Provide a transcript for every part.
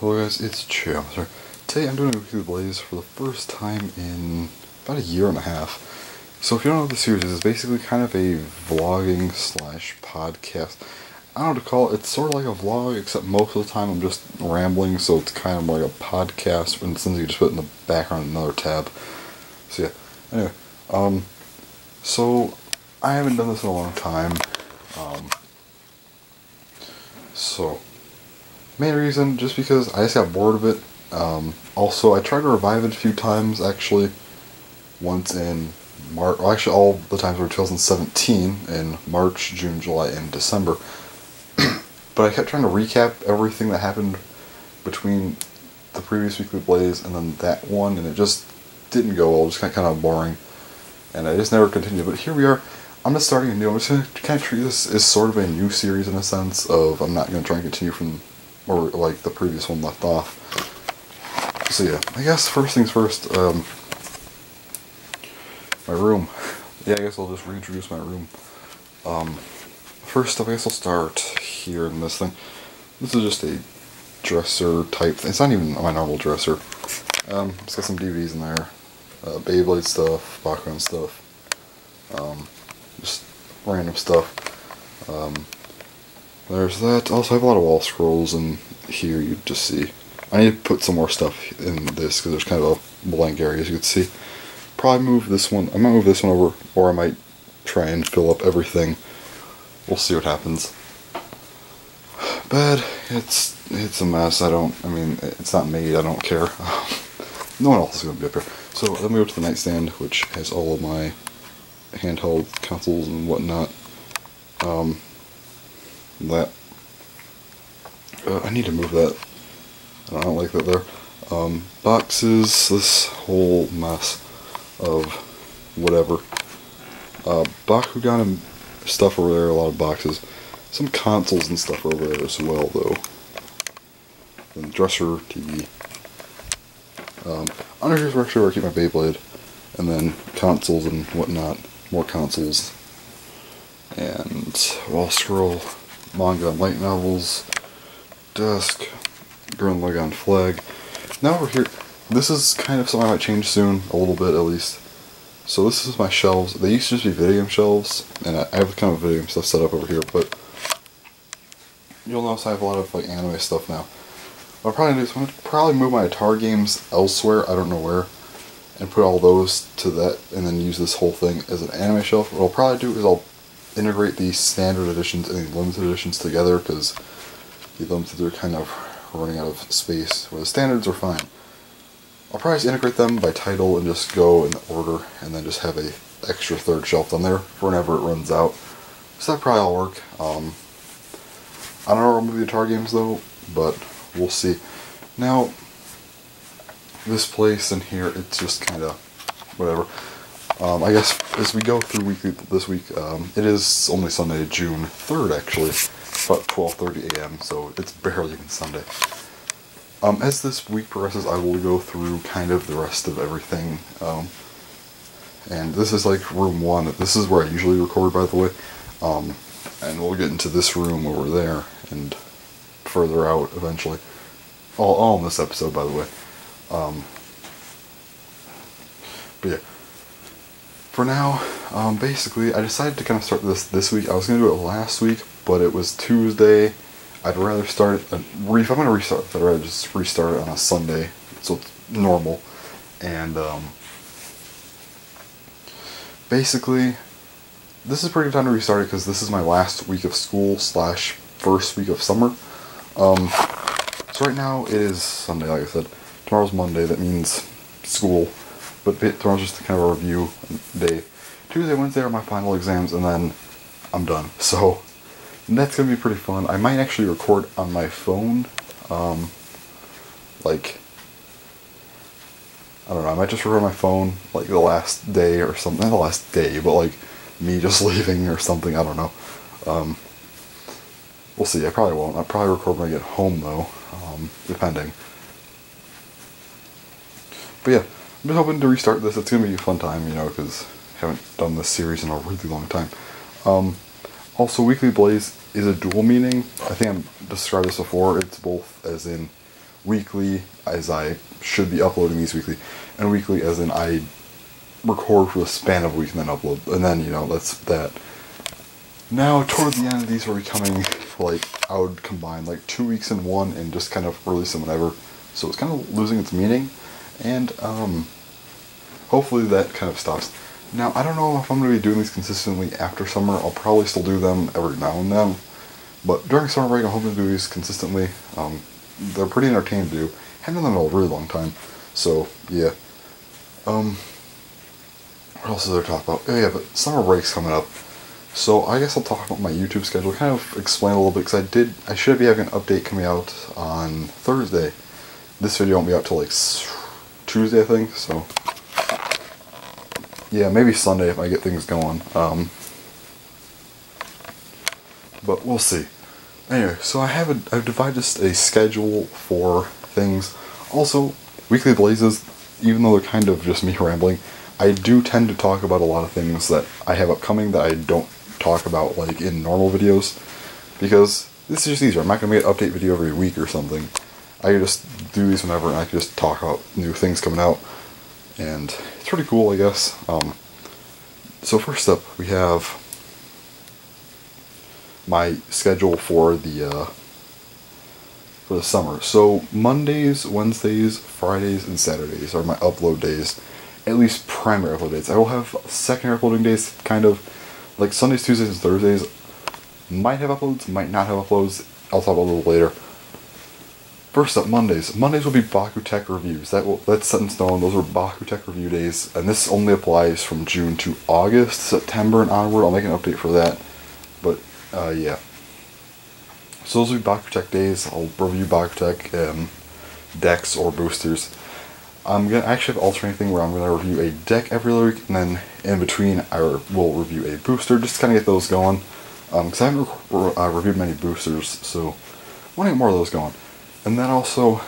Hello guys, it's Chandler. Today I'm doing a Weekly Blaze for the first time in about a year and a half. So if you don't know what the series is, it's basically kind of a vlogging slash podcast. I don't know what to call it. It's sort of like a vlog, except most of the time I'm just rambling, so it's kind of like a podcast, and since you just put it in the background another tab. So yeah, anyway, so I haven't done this in a long time. So main reason, just because I just got bored of it. Also, I tried to revive it a few times, actually. Once in March, well, actually all the times were 2017, in March, June, July, and December. But I kept trying to recap everything that happened between the previous Weekly Blaze and then that one, and it just didn't go well. It was kind of boring, and I just never continued. But here we are. I'm just starting a new. I'm just going to kind of treat this as sort of a new series in a sense of I'm not going to try and continue from or like the previous one left off. So yeah, I guess first things first, my room. Yeah, I guess I'll just reintroduce my room. First up, I guess I'll start here in this thing. This is just a dresser type thing. It's not even my normal dresser. It's got some DVDs in there, Beyblade stuff, Bakugan stuff, just random stuff. There's that. Also, I have a lot of wall scrolls in here, you just see. I need to put some more stuff in this, because there's kind of a blank area, as you can see. Probably move this one. I might move this one over, or I might try and fill up everything. We'll see what happens. Bed, it's a mess. I mean, it's not made, I don't care. No one else is going to be up here. So, let me go to the nightstand, which has all of my handheld consoles and whatnot. I need to move that. I don't like that there. Boxes, this whole mess of whatever. Bakugan and stuff over there, a lot of boxes. Some consoles and stuff over there as well, though. And dresser, TV. Under here's actually where I keep my Beyblade. And then consoles and whatnot. More consoles. And wall scroll, manga and light novels, desk, Gurren Lagann flag. Now over here, this is kind of something I might change soon, a little bit at least. So this is my shelves. They used to just be video game shelves, and I have kind of video game stuff set up over here, but you'll notice I have a lot of like anime stuff now. What I'll probably do is I'm going to probably move my Atari games elsewhere, I don't know where, and put all those to that, and then use this whole thing as an anime shelf. What I'll probably do is I'll integrate the standard editions and the limited editions together, because the limited are kind of running out of space, where the standards are fine. I'll probably just integrate them by title and just go in the order, and then just have a extra third shelf on there for whenever it runs out. So that probably all work. I don't know where I'll move the Atari games though, but we'll see. Now, this place in here, it's just kind of whatever. I guess as we go through this week, it is only Sunday, June 3rd actually, about 12:30 a.m., so it's barely even Sunday. As this week progresses, I will go through kind of the rest of everything, and this is like room 1. This is where I usually record, by the way, and we'll get into this room over there, and further out eventually. All in this episode, by the way. But yeah. For now, basically, I decided to kind of start this week. I was going to do it last week, but it was Tuesday. I'd rather start it, if I'm going to restart, I'd rather just restart it on a Sunday, so it's normal. And, basically, this is a pretty good time to restart it, because this is my last week of school / first week of summer. So right now, it is Sunday, like I said. Tomorrow's Monday, that means school. But tomorrow's just kind of a review day. Tuesday, Wednesday are my final exams, and then I'm done. So that's gonna be pretty fun. I might actually record on my phone. Like, I don't know. I might just record on my phone like the last day or something. Not the last day, but like me just leaving or something. I don't know. We'll see. I probably won't. I'll probably record when I get home though, depending. But yeah. I'm just hoping to restart this. It's going to be a fun time, you know, because I haven't done this series in a really long time. Also, Weekly Blaze is a dual meaning. I think I've described this before. It's both as in weekly, as I should be uploading these weekly, and weekly as in I record for the span of a week and then upload, and then, you know, that's that. Now, toward the end, these are becoming, like, I would combine, like, 2 weeks in one and just kind of release them whenever, so it's kind of losing its meaning, and, hopefully that kind of stops. Now, I don't know if I'm going to be doing these consistently after summer. I'll probably still do them every now and then, but during summer break, I'm hoping to do these consistently. They're pretty entertaining to do. Haven't done them in a really long time, so, yeah. What else is there to talk about? Oh yeah, but summer break's coming up. So I guess I'll talk about my YouTube schedule, kind of explain a little bit, because I should be having an update coming out on Thursday. This video won't be out till like Tuesday, I think, so yeah, maybe Sunday if I get things going. But we'll see. Anyway, so I've divided a schedule for things. Also, Weekly Blazes, even though they're kind of just me rambling, I do tend to talk about a lot of things that I have upcoming that I don't talk about like in normal videos, because this is just easier. I'm not going to make an update video every week or something. I can just do these whenever, and I can just talk about new things coming out, and it's pretty cool, I guess. So first up, we have my schedule for the summer. So Mondays, Wednesdays, Fridays, and Saturdays are my upload days. At least primary upload days. I will have secondary uploading days, kind of like Sundays, Tuesdays, and Thursdays. Might have uploads, might not have uploads. I'll talk about a little later. First up, Mondays. Mondays will be Bakutech reviews. That's set in stone. Those are Bakutech review days, and this only applies from June to August, September, and onward. I'll make an update for that. But yeah. So those will be Bakutech days. I'll review Bakutech decks or boosters. I'm going to actually have alternating thing where I'm going to review a deck every other week, and then in between I will review a booster, just to kind of get those going. Because I haven't reviewed many boosters, so I want to get more of those going. And then also,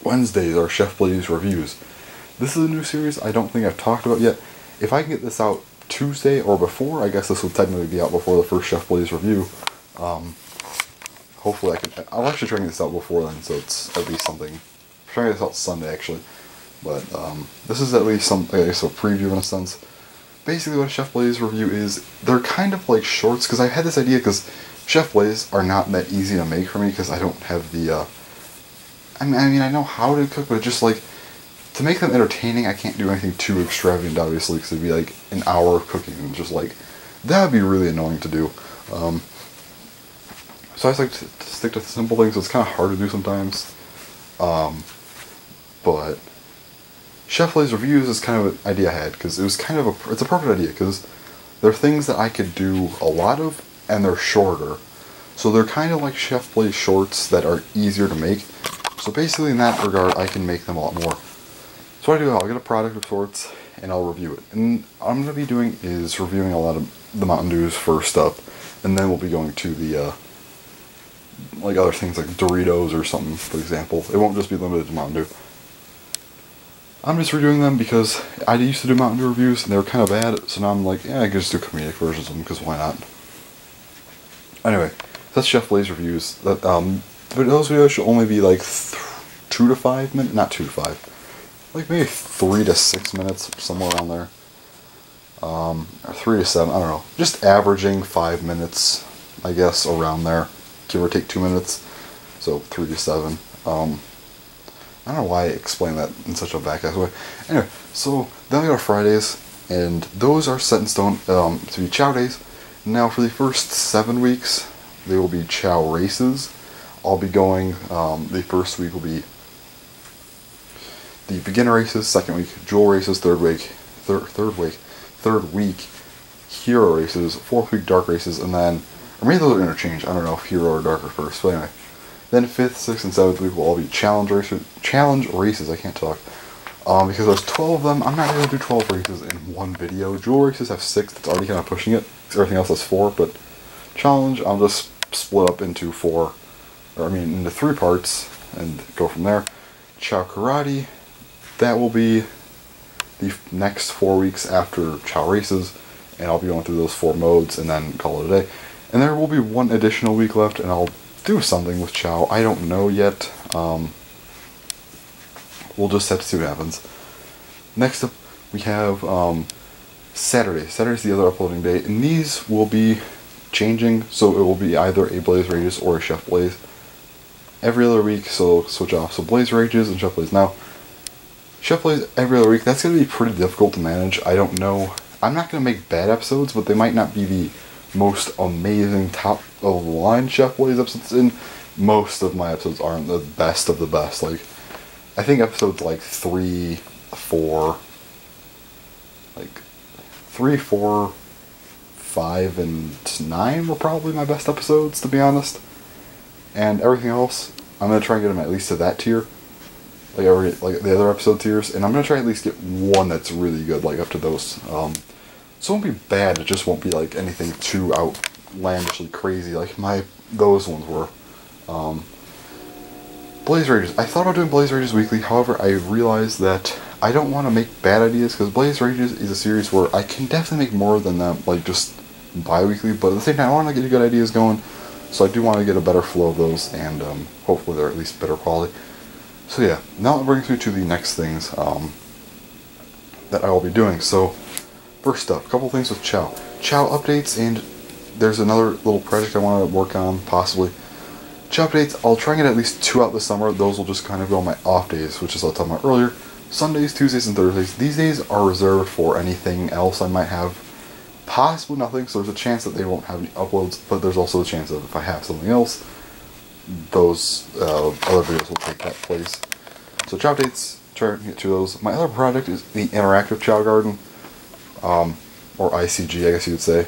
Wednesdays are Chef Blaze reviews. This is a new series I don't think I've talked about yet. If I can get this out Tuesday or before, I guess this will technically be out before the first Chef Blaze review. Hopefully I'll actually try to get this out before then, so it's at least something. I'm trying to get this out Sunday actually, but this is at least a preview in a sense. Basically what a Chef Blaze review is, they're kind of like shorts, because I had this idea because Chef Blaze are not that easy to make for me, because I don't have the, I mean I know how to cook, but just like, to make them entertaining, I can't do anything too extravagant, obviously, because it'd be like an hour of cooking, and just like, that would be really annoying to do. So I just like to stick to simple things, so it's kind of hard to do sometimes. But Chef Blaze reviews is kind of an idea I had, because it was kind of it's a perfect idea, because they're things that I could do a lot of, and they're shorter. So they're kind of like Chef Blaze shorts that are easier to make. So basically in that regard, I can make them a lot more. So what I do, I'll get a product of sorts, and I'll review it. And what I'm going to be doing is reviewing a lot of the Mountain Dews first up, and then we'll be going to the, like other things like Doritos or something, for example. It won't just be limited to Mountain Dew. I'm just redoing them because I used to do Mountain Dew reviews and they were kind of bad, so now I'm like, yeah, I can just do comedic versions of them, because why not? Anyway, that's Chef Blaze reviews. But those videos should only be like 2 to 5 minutes, not 2 to 5, like maybe 3 to 6 minutes, somewhere around there. Or 3 to 7, I don't know. Just averaging 5 minutes, I guess, around there. Give or take 2 minutes. So 3 to 7. I don't know why I explained that in such a back-ass way. Anyway, so then we go to Fridays, and those are set in stone to be chow days. Now for the first 7 weeks, they will be chow races. I'll be going, the first week will be the beginner races, second week jewel races, third week hero races, fourth week dark races, and then, or maybe those are interchanged, I don't know if hero or dark are first, but anyway. Then 5th, 6th, and 7th week will all be challenge races, I can't talk. Because there's 12 of them, I'm not going to do 12 races in one video. Jewel races have 6, that's already kind of pushing it. Everything else has 4, but challenge, I'll just split up into into 3 parts, and go from there. Chow Karate, that will be the next 4 weeks after chow races, and I'll be going through those 4 modes, and then call it a day. And there will be 1 additional week left, and I'll do something with Chow. I don't know yet. We'll just have to see what happens. Next up, we have Saturday. Saturday's the other uploading day, and these will be changing, so it will be either a Blaze Rages or a Chef Blaze every other week, so switch off. So Blaze Rages and Chef Blaze. Now, Chef Blaze every other week, that's going to be pretty difficult to manage. I don't know. I'm not going to make bad episodes, but they might not be the most amazing top of the line Chef Blaze episodes, and most of my episodes aren't the best of the best. Like, I think episodes like 3, 4, 5, and 9 were probably my best episodes, to be honest. And everything else, I'm gonna try and get them at least to that tier, like the other episode tiers, and I'm gonna try at least get one that's really good, like up to those. So it won't be bad. It just won't be like anything too outlandishly crazy like those ones were. Blaze Rages. I thought about doing Blaze Rages weekly, however, I realized that I don't want to make bad ideas, because Blaze Rages is a series where I can definitely make more than that, like just bi-weekly, but at the same time I want to get good ideas going, so I do want to get a better flow of those, and hopefully they're at least better quality. So yeah, now that brings me to the next things that I will be doing. So first up, a couple things with Chow. Chow updates, and there's another little project I want to work on, possibly. Chow updates, I'll try and get at least 2 out this summer. Those will just kind of go on my off days, which is what I was talking about earlier. Sundays, Tuesdays, and Thursdays. These days are reserved for anything else I might have. Possibly nothing, so there's a chance that they won't have any uploads, but there's also a chance that if I have something else, those other videos will take that place. So Chow updates, try to get to those. My other project is the Interactive Chow Garden, or ICG, I guess you would say.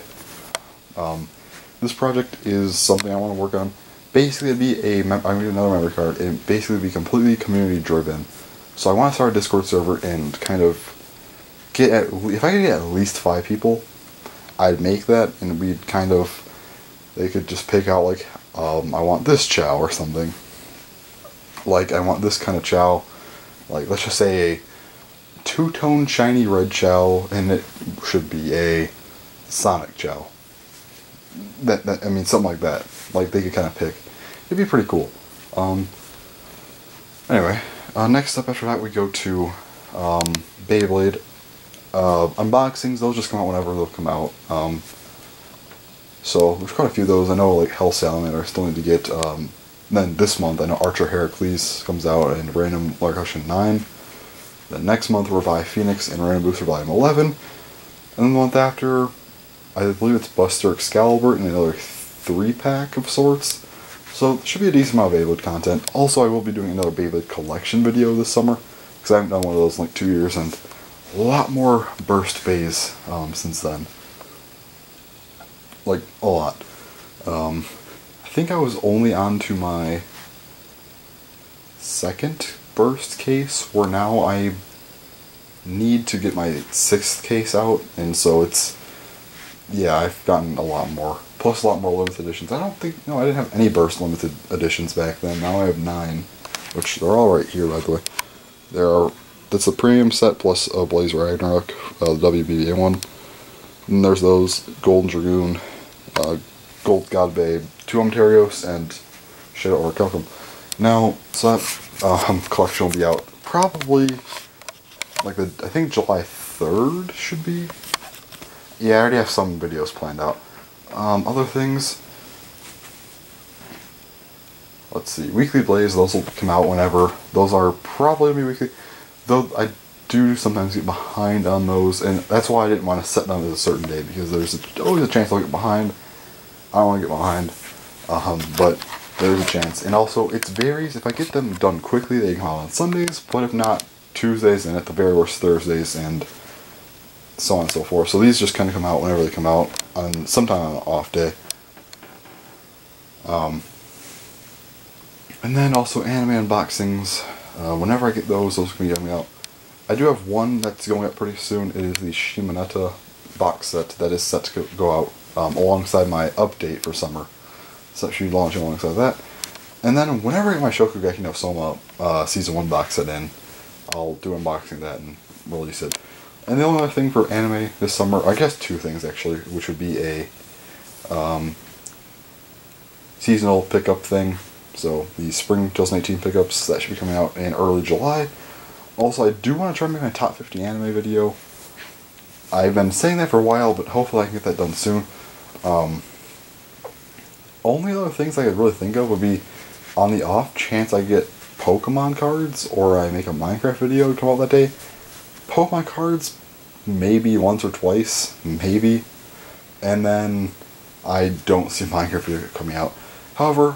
This project is something I want to work on. Basically, it'd be I'm going to do another memory card, and basically be completely community driven. So I want to start a Discord server and kind of get if I could get at least 5 people, I'd make that, and we'd kind of, they could just pick out like, I want this Chow or something. Like, I want this kind of Chow, like let's just say a 2-tone shiny red Chow, and it should be a Sonic Chow. I mean, something like that. Like, they could kind of pick. It'd be pretty cool. Anyway, next up after that we go to Beyblade unboxings. Those just come out whenever they'll come out. So there's quite a few of those. I know like Hell Salamander I still need to get. Then this month I know Archer Heracles comes out and Random Larcushion 9. Then next month Revive Phoenix and Random Booster Volume 11. And then the month after, I believe it's Buster Excalibur and another 3-pack of sorts. So it should be a decent amount of Beyblade content. Also, I will be doing another Beyblade collection video this summer, because I haven't done one of those in like 2 years, and a lot more burst bays since then. Like, a lot. I think I was only on to my 2nd burst case, where now I need to get my 6th case out, and so it's, yeah, I've gotten a lot more. Plus a lot more limited editions. I didn't have any burst limited editions back then. Now I have 9, which they're all right here, by the way. That's the premium set plus Blaze Ragnarok, the WBA one. And there's those, Golden Dragoon, Gold God Babe, 2 Onterios, and Shadow or Kelcom. Now, so that collection will be out probably, like, I think July 3rd should be. Yeah, I already have some videos planned out. Other things, let's see, Weekly Blaze, those will come out whenever. Those are probably going to be weekly, though I do sometimes get behind on those, and that's why I didn't want to set them at a certain day, because there's always a chance I'll get behind. I don't want to get behind, but there's a chance. And also, it varies. If I get them done quickly, they can come out on Sundays, but if not, Tuesdays, and at the very worst, Thursdays, and so on and so forth. So these just kind of come out whenever they come out, on sometime on an off day. And then also anime unboxings. Whenever I get those can be coming out. I do have one that's going up pretty soon. It is the Shimoneta box set that is set to go out alongside my update for summer. So it should be launching alongside that. And then whenever I get my Shokugeki no Soma Season 1 box set in, I'll do unboxing that and release it. And the only other thing for anime this summer, I guess 2 things actually, which would be a seasonal pickup thing. So the spring 2018 pickups, that should be coming out in early July. Also, I do want to try to make my top 50 anime video. I've been saying that for a while, but hopefully I can get that done soon. Only other things I could really think of would be, on the off chance I get Pokemon cards, or I make a Minecraft video to come out that day. Pokemon cards, maybe once or twice, maybe. And then I don't see Minecraft video coming out. However,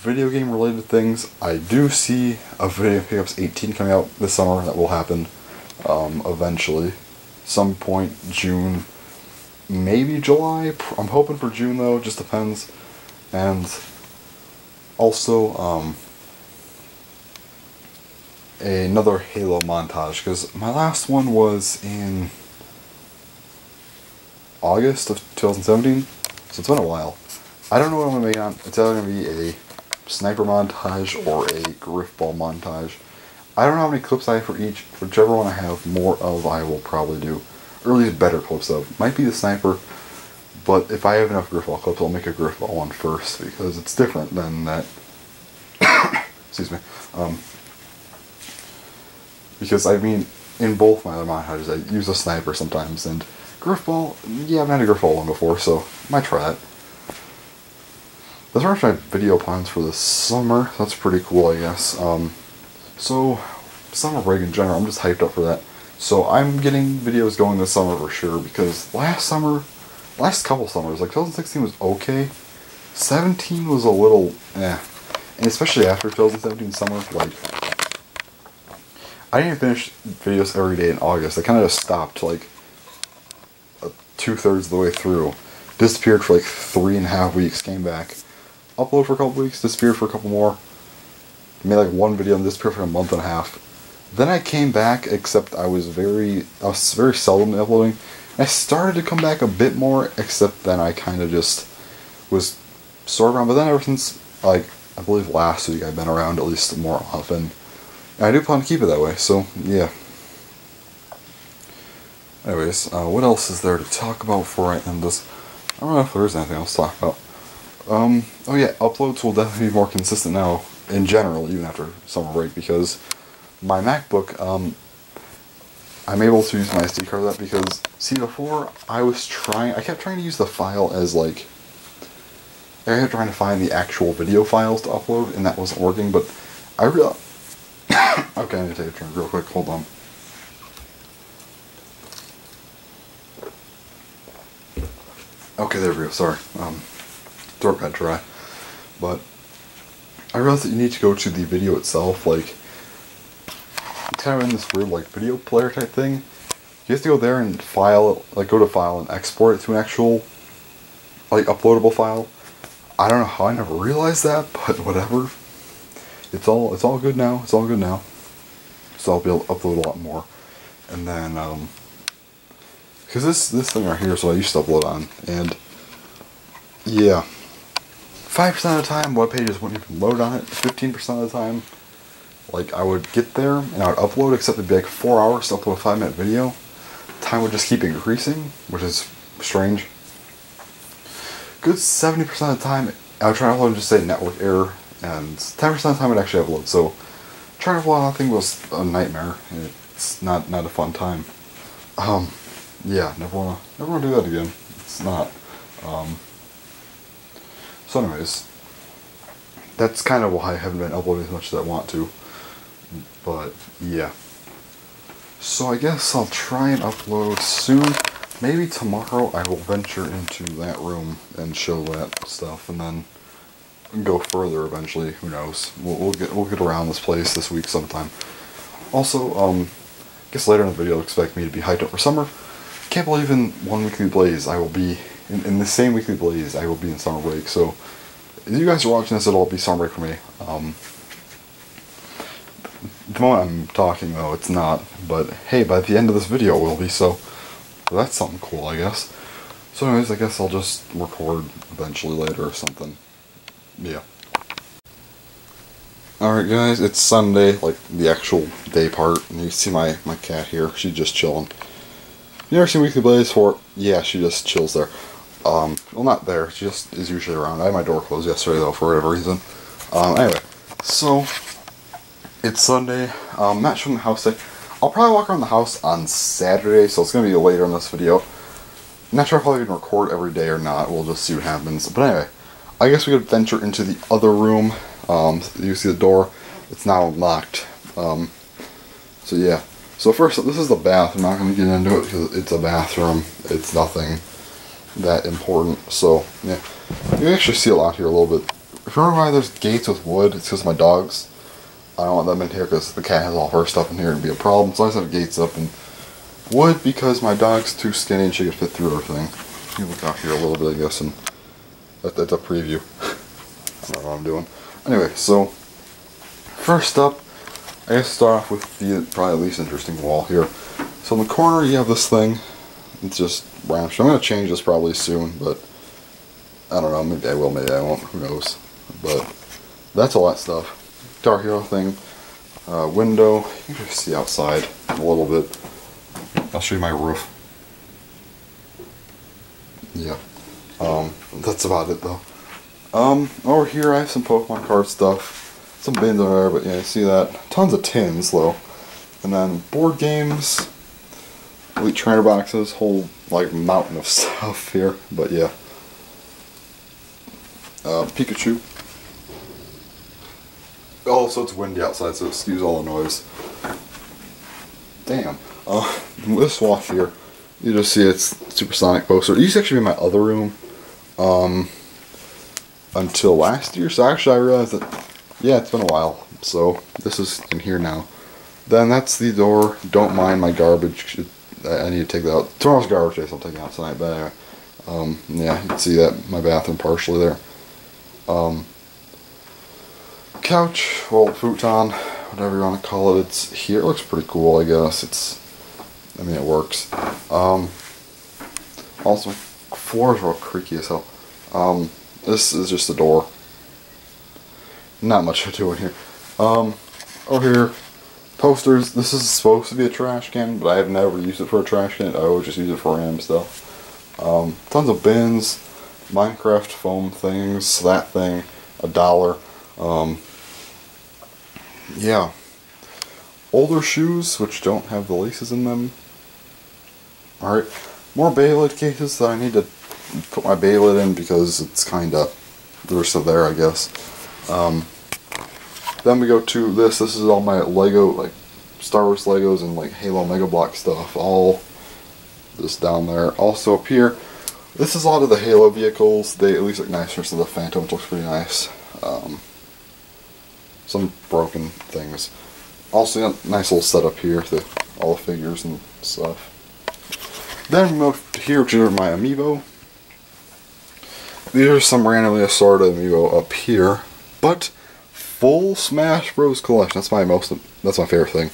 video game related things, I do see a Video Pickups 18 coming out this summer. That will happen eventually. Some point June, maybe July. I'm hoping for June though, just depends. And also another Halo montage, because my last one was in August of 2017, so it's been a while. I don't know what I'm going to make on. It's either going to be a sniper montage or a Grifball montage. I don't know how many clips I have for each. Whichever one I have more of, I will probably do. Or at least better clips of. Might be the sniper, but if I have enough Grifball clips, I'll make a Grifball one first, because it's different than that. Excuse me. Because, I mean, in both my other montages, I use a sniper sometimes, and Grifball, yeah, I've had a Grifball one before, so I might try it. Those are my video plans for the summer. That's pretty cool, I guess. So, summer break in general, I'm just hyped up for that. So, I'm getting videos going this summer for sure, because last couple summers, like 2016 was okay. 17 was a little, eh. And especially after 2017 summer, like, I didn't finish videos every day in August. I kind of just stopped, like, 2/3 of the way through. Disappeared for like 3.5 weeks, came back. Upload for a couple weeks, disappeared for a couple more. Made like one video and disappeared for a month and a half. Then I came back, except I was very seldom uploading. I started to come back a bit more, except then I kind of just was sort of around. But then ever since, like, I believe last week, I've been around at least more often. And I do plan to keep it that way, so yeah. Anyways, what else is there to talk about before I end this? I don't know if there is anything else to talk about. Oh yeah, uploads will definitely be more consistent now, in general, even after summer break, because my MacBook, I'm able to use my SD card with that, because, see, before, I kept trying to use the file as, like, I kept trying to find the actual video files to upload, and that wasn't working, but I realized, okay, I need to take a drink real quick, hold on. Okay, there we go, sorry, throat got dry, but I realized that you need to go to the video itself, like, it's kind of in this weird, like, video player type thing. You have to go there and file it, like, go to file and export it to an actual, like, uploadable file. I don't know how I never realized that, but whatever. It's all good now, it's all good now. So I'll be able to upload a lot more. And then, because this thing right here is what I used to upload on, and yeah, 5% of the time web pages wouldn't even load on it. 15% of the time, like, I would get there and I would upload, except it'd be like 4 hours to upload a 5-minute video. Time would just keep increasing, which is strange. Good 70% of the time, I would try to upload and just say network error, and 10% of the time it actually upload. So trying to upload on that thing was a nightmare. It's not a fun time. Yeah, never wanna do that again. It's not. So anyways, that's kind of why I haven't been uploading as much as I want to. But yeah. So I guess I'll try and upload soon. Maybe tomorrow I will venture into that room and show that stuff, and then go further eventually. Who knows? We'll get around this place this week sometime. Also, I guess later in the video, expect me to be hyped up for summer. Can't believe in one weekly blaze I will be in the same weekly blaze I will be in summer break. So if you guys are watching this, it'll be summer break for me. The moment I'm talking though, it's not. But hey, by the end of this video, it will be. So that's something cool, I guess. So anyways, I guess I'll just record eventually later or something. Yeah. Alright guys, it's Sunday, like the actual day part, and you see my cat here, she's just chilling. You ever seen Weekly Blaze before? Yeah, she just chills there. Well, not there. She just is usually around. I had my door closed yesterday though for whatever reason. Anyway, so it's Sunday. Not showing the house today. I'll probably walk around the house on Saturday, so it's gonna be later in this video. Not sure if I'll even record every day or not. We'll just see what happens. But anyway, I guess we could venture into the other room. You see the door. It's now locked. So yeah. So first, this is the bath. I'm not going to get into it because it's a bathroom. It's nothing that important. So yeah, you can actually see a lot here a little bit. If you wonder why there's gates with wood, it's because my dogs. I don't want them in here because the cat has all her stuff in here and be a problem. So I just have gates up and wood because my dog's too skinny and she could fit through everything. You look out here a little bit, I guess, and that's a preview. I don't know what I'm doing. Anyway, so first up, I guess start off with the probably least interesting wall here. So in the corner you have this thing. It's just branched. I'm going to change this probably soon, but I don't know. Maybe I will, maybe I won't. Who knows? But that's all that stuff. Guitar Hero thing. Window. You can just see outside a little bit. I'll show you my roof. Yeah. That's about it though. Over here I have some Pokemon card stuff. Some bins over there, but yeah, you see that. Tons of tins though. And then board games. Elite Trainer boxes. Whole like mountain of stuff here. But yeah. Pikachu. Also it's windy outside, so excuse all the noise. Damn. This wall here, you just see it's Supersonic poster. It used to actually be in my other room until last year. So actually I realized that, yeah, it's been a while. So this is in here now. Then that's the door. Don't mind my garbage. I need to take that out. Tomorrow's garbage day, so I'm taking it out tonight. But anyway, yeah, you can see that my bathroom partially there. Couch, well, futon, whatever you want to call it. It's here. It looks pretty cool, I guess. I mean, it works. Also, floor is real creaky as hell. This is just a door. Not much to do in here. Over here, posters. This is supposed to be a trash can, but I have never used it for a trash can. I always just use it for random stuff. Tons of bins, Minecraft foam things, that thing, $1. Yeah. Older shoes, which don't have the laces in them. Alright. More Beyblade cases that I need to put my Beyblade in because it's kinda, they're still there, I guess. Then we go to this. This is all my Lego, like, Star Wars Legos and, like, Halo Mega Block stuff. All just down there. Also up here, this is a lot of the Halo vehicles. They at least look nicer, so the Phantom looks pretty nice. Some broken things. Also, a nice little setup here with all the figures and stuff. Then we move to here, which are my Amiibo. These are some randomly assorted Amiibo up here, but full Smash Bros. Collection. That's my favorite thing.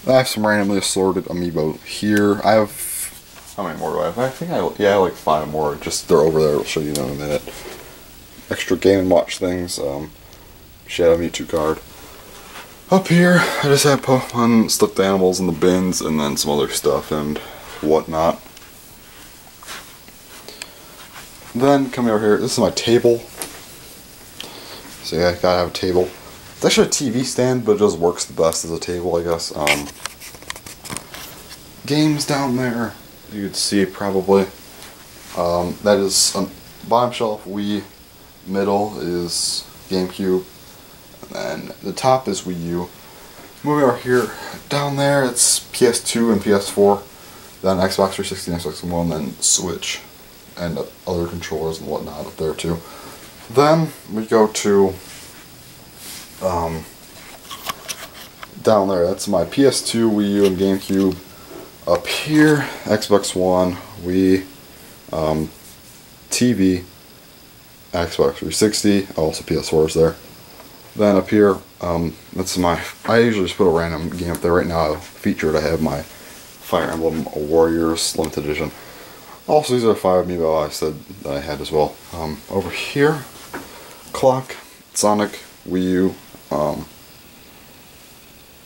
I have some randomly assorted Amiibo here. I have, how many more do I have? I think I have like 5 more. Just they're over there. I'll show you in a minute. Extra Game & Watch things. Shadow Mewtwo card. Up here, I just have Pokemon stuffed animals in the bins, and then some other stuff and whatnot. Then coming over here, this is my table. So yeah, gotta have a table. It's actually a TV stand, but it just works the best as a table, I guess. Games down there, you could see probably. That is bottom shelf Wii, middle is GameCube, and then the top is Wii U. Moving over here, down there it's PS2 and PS4, then Xbox 360 and Xbox One, then Switch, and other controllers and whatnot up there too. Then we go to down there, that's my PS2, Wii U, and GameCube. Up here, Xbox One, Wii, TV, Xbox 360, also PS4 is there. Then up here, that's my, I usually just put a random game up there. Right now, featured, I have my Fire Emblem Warriors Limited Edition. Also, these are 5 Amiibo I said that I had as well. Over here, clock, Sonic, Wii U,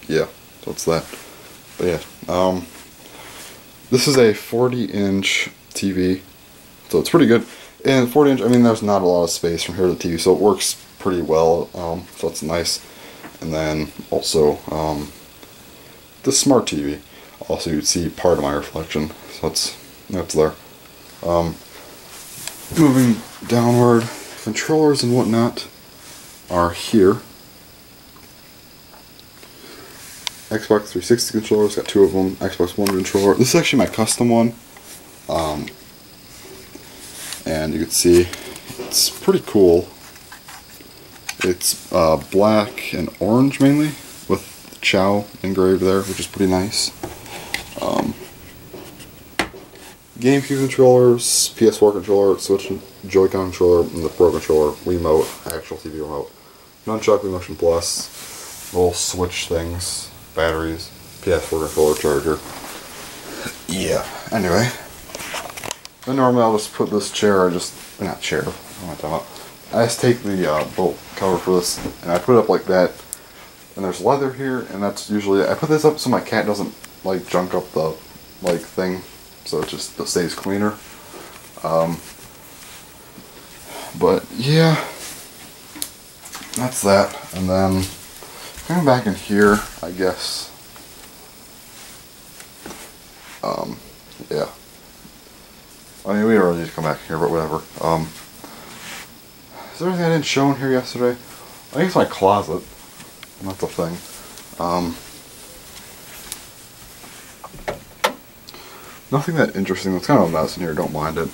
yeah, so it's that. But yeah, this is a 40-inch TV, so it's pretty good. And 40-inch, I mean, there's not a lot of space from here to the TV, so it works pretty well, so that's nice. And then also, the smart TV. Also, you'd see part of my reflection, so that's there. Moving downward, controllers and whatnot are here. Xbox 360 controllers, got 2 of them. Xbox One controller. This is actually my custom one. And you can see it's pretty cool. It's black and orange mainly, with Chow engraved there, which is pretty nice. GameCube controllers, PS4 controller, Switch Joy-Con controller, and the Pro controller, Wiimote, actual TV remote. Nunchuck, Motion Plus, little Switch things, batteries, PS4 controller charger. Yeah, anyway. Then normally I'll just put this chair, not chair, what am I talking about? I just take the bolt cover for this, and I put it up like that. And there's leather here, and that's usually, I put this up so my cat doesn't, like, junk up the, like, thing. So it just stays cleaner. But yeah, that's that. And then coming back in here, I guess. Yeah. I mean, we don't really need to come back here, but whatever. Is there anything I didn't show in here yesterday? I think it's my closet. That's a thing. Nothing that interesting. It's kind of a mess in here. Don't mind it.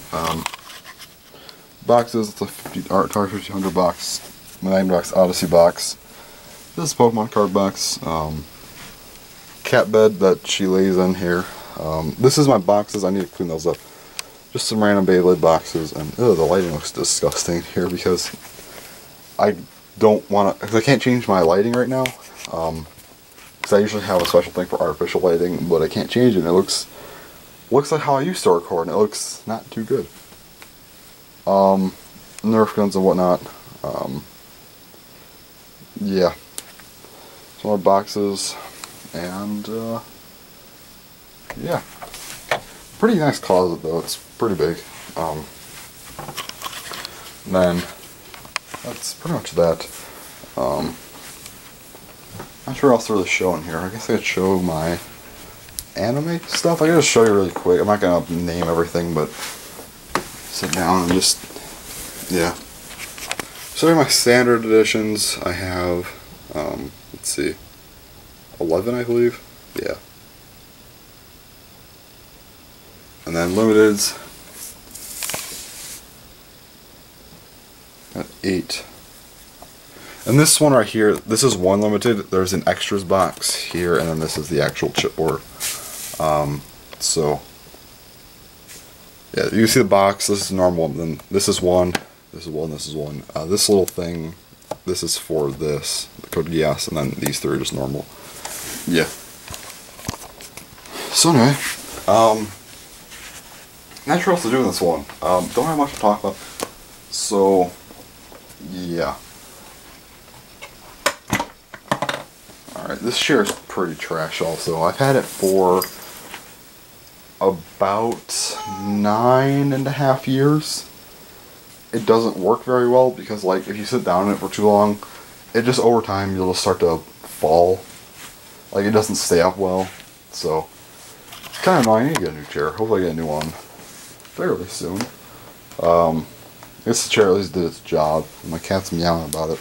Boxes. It's a Atari 5000 box. Magnavox Odyssey box. This is a Pokemon card box. Cat bed that she lays in here. This is my boxes. I need to clean those up. Just some random Beyblade boxes. And the lighting looks disgusting here because I don't want to. Because I can't change my lighting right now. Because I usually have a special thing for artificial lighting, but I can't change it. And it looks like how I used to record, and it looks not too good. Nerf guns and whatnot. Yeah. Some more boxes, and yeah. Pretty nice closet though. It's pretty big. Then that's pretty much that. Not sure what else to really show in here. I guess I could show my anime stuff. I can just show you really quick. I'm not gonna name everything, but sit down and just, yeah. So my standard editions, I have, let's see, 11 I believe, yeah. And then limiteds, at 8. And this one right here, this is one limited. There's an extras box here, and then this is the actual chipboard. So yeah, you see the box. This is normal. Then this is one. This is one. This is one. This little thing. This is for this, the Code Geass, and then these 3 are just normal. Yeah. So anyway, not sure what else to do in this one. Don't have much to talk about. So yeah. Alright, this chair is pretty trash also. I've had it for about 9.5 years. It doesn't work very well because, like, if you sit down in it for too long, it just, over time, you'll just start to fall. Like, it doesn't stay up well. So, it's kind of annoying. I need to get a new chair. Hopefully I get a new one fairly soon. I guess the chair at least did its job. My cat's meowing about it.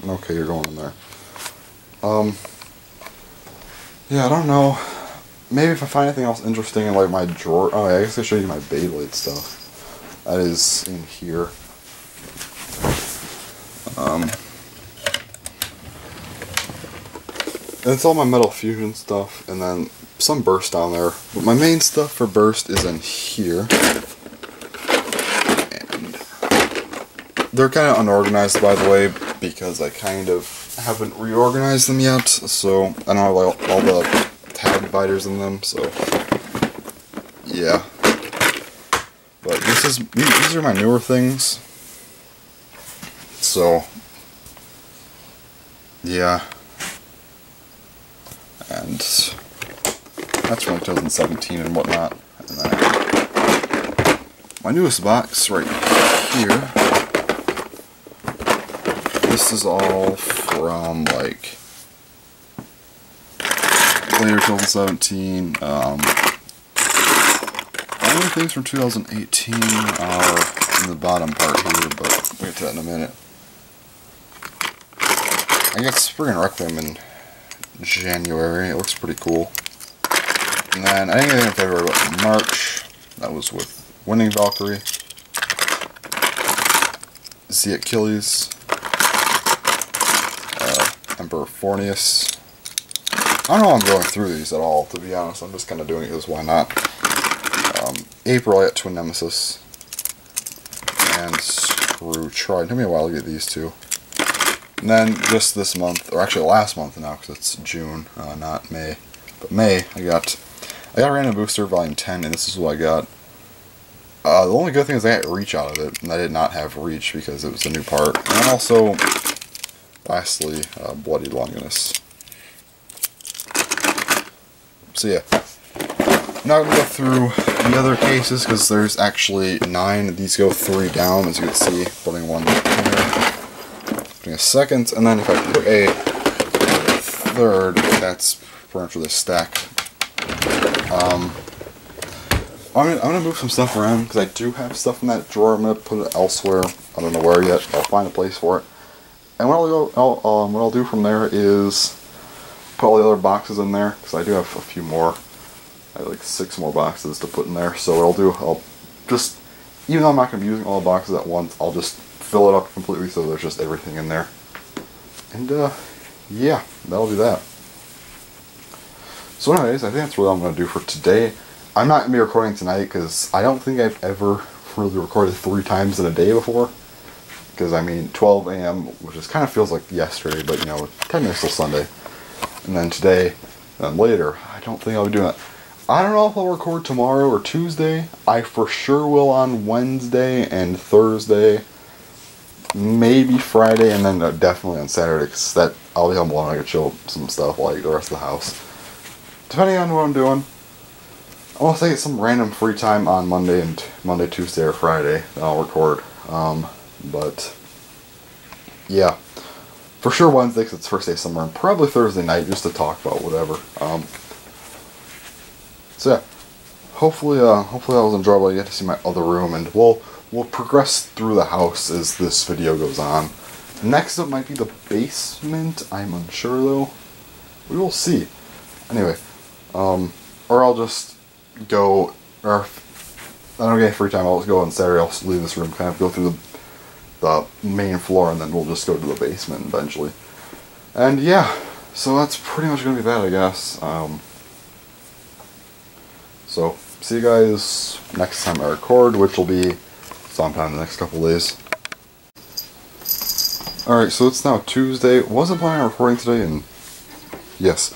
Okay, you're going in there. Yeah, I don't know. Maybe if I find anything else interesting in, like, my drawer. Oh, I guess I'll show you my Beyblade stuff. That is in here. It's all my Metal Fusion stuff, and then some Burst down there. But my main stuff for Burst is in here. And they're kind of unorganized, by the way, because I kind of haven't reorganized them yet. So I don't have all the tab dividers in them. So yeah. But these are my newer things. So yeah. And That's from 2017 and whatnot. And then my newest box right here. This is all from like later 2017. Only things from 2018 are in the bottom part here, but we'll get to that in a minute. I got Spring and Requiem in January. It looks pretty cool. And then I didn't get anything in February, but in March, that was with Winning Valkyrie, Z Achilles, Emperor Fornius. I don't know how I'm going through these at all, to be honest. I'm just kind of doing it because why not. April, I got Twin Nemesis and Screw Tried. It took me a while to get these two. And then just this month, or actually last month now, because it's June, not May. But May, I got Random Booster Volume 10, and this is what I got. The only good thing is I got Reach out of it, and I did not have Reach because it was a new part. And then also, lastly, Bloody Longinus. So yeah, I'm not going to go through the other cases because there's actually 9. These go 3 down, as you can see, putting one here, putting a second, and then if I put a third, that's pretty much this stack. I'm gonna move some stuff around because I do have stuff in that drawer. I'm gonna put it elsewhere. I don't know where yet. I'll find a place for it. And what I'll do from there is put all the other boxes in there because I do have a few more. I have like 6 more boxes to put in there. So what I'll do, I'll just, even though I'm not gonna be using all the boxes at once, I'll just fill it up completely so there's just everything in there. And yeah, that'll do that. So anyways, I think that's what I'm going to do for today. I'm not going to be recording tonight because I don't think I've ever really recorded 3 times in a day before. Because I mean, 12 a.m., which just kind of feels like yesterday, but you know, technically still Sunday. And then today, and later, I don't think I'll be doing that. I don't know if I'll record tomorrow or Tuesday. I for sure will on Wednesday and Thursday. Maybe Friday, and then definitely on Saturday, because that I'll be home alone. I can chill some stuff like the rest of the house. Depending on what I'm doing, unless I get some random free time on Monday, Tuesday, or Friday, then I'll record. But yeah, for sure Wednesday because it's first day of summer, and probably Thursday night just to talk about whatever. So yeah, hopefully that was enjoyable. You get to see my other room, and we'll progress through the house as this video goes on. Next up might be the basement. I'm unsure though. We will see. Anyway. Or I'll just go, or if I don't get any free time, I'll just go on Saturday, I'll leave this room, kind of go through the main floor, and then we'll just go to the basement eventually. And yeah, so that's pretty much going to be that, I guess. So, see you guys next time I record, which will be sometime in the next couple days. Alright, so it's now Tuesday. Wasn't planning on recording today, and yes,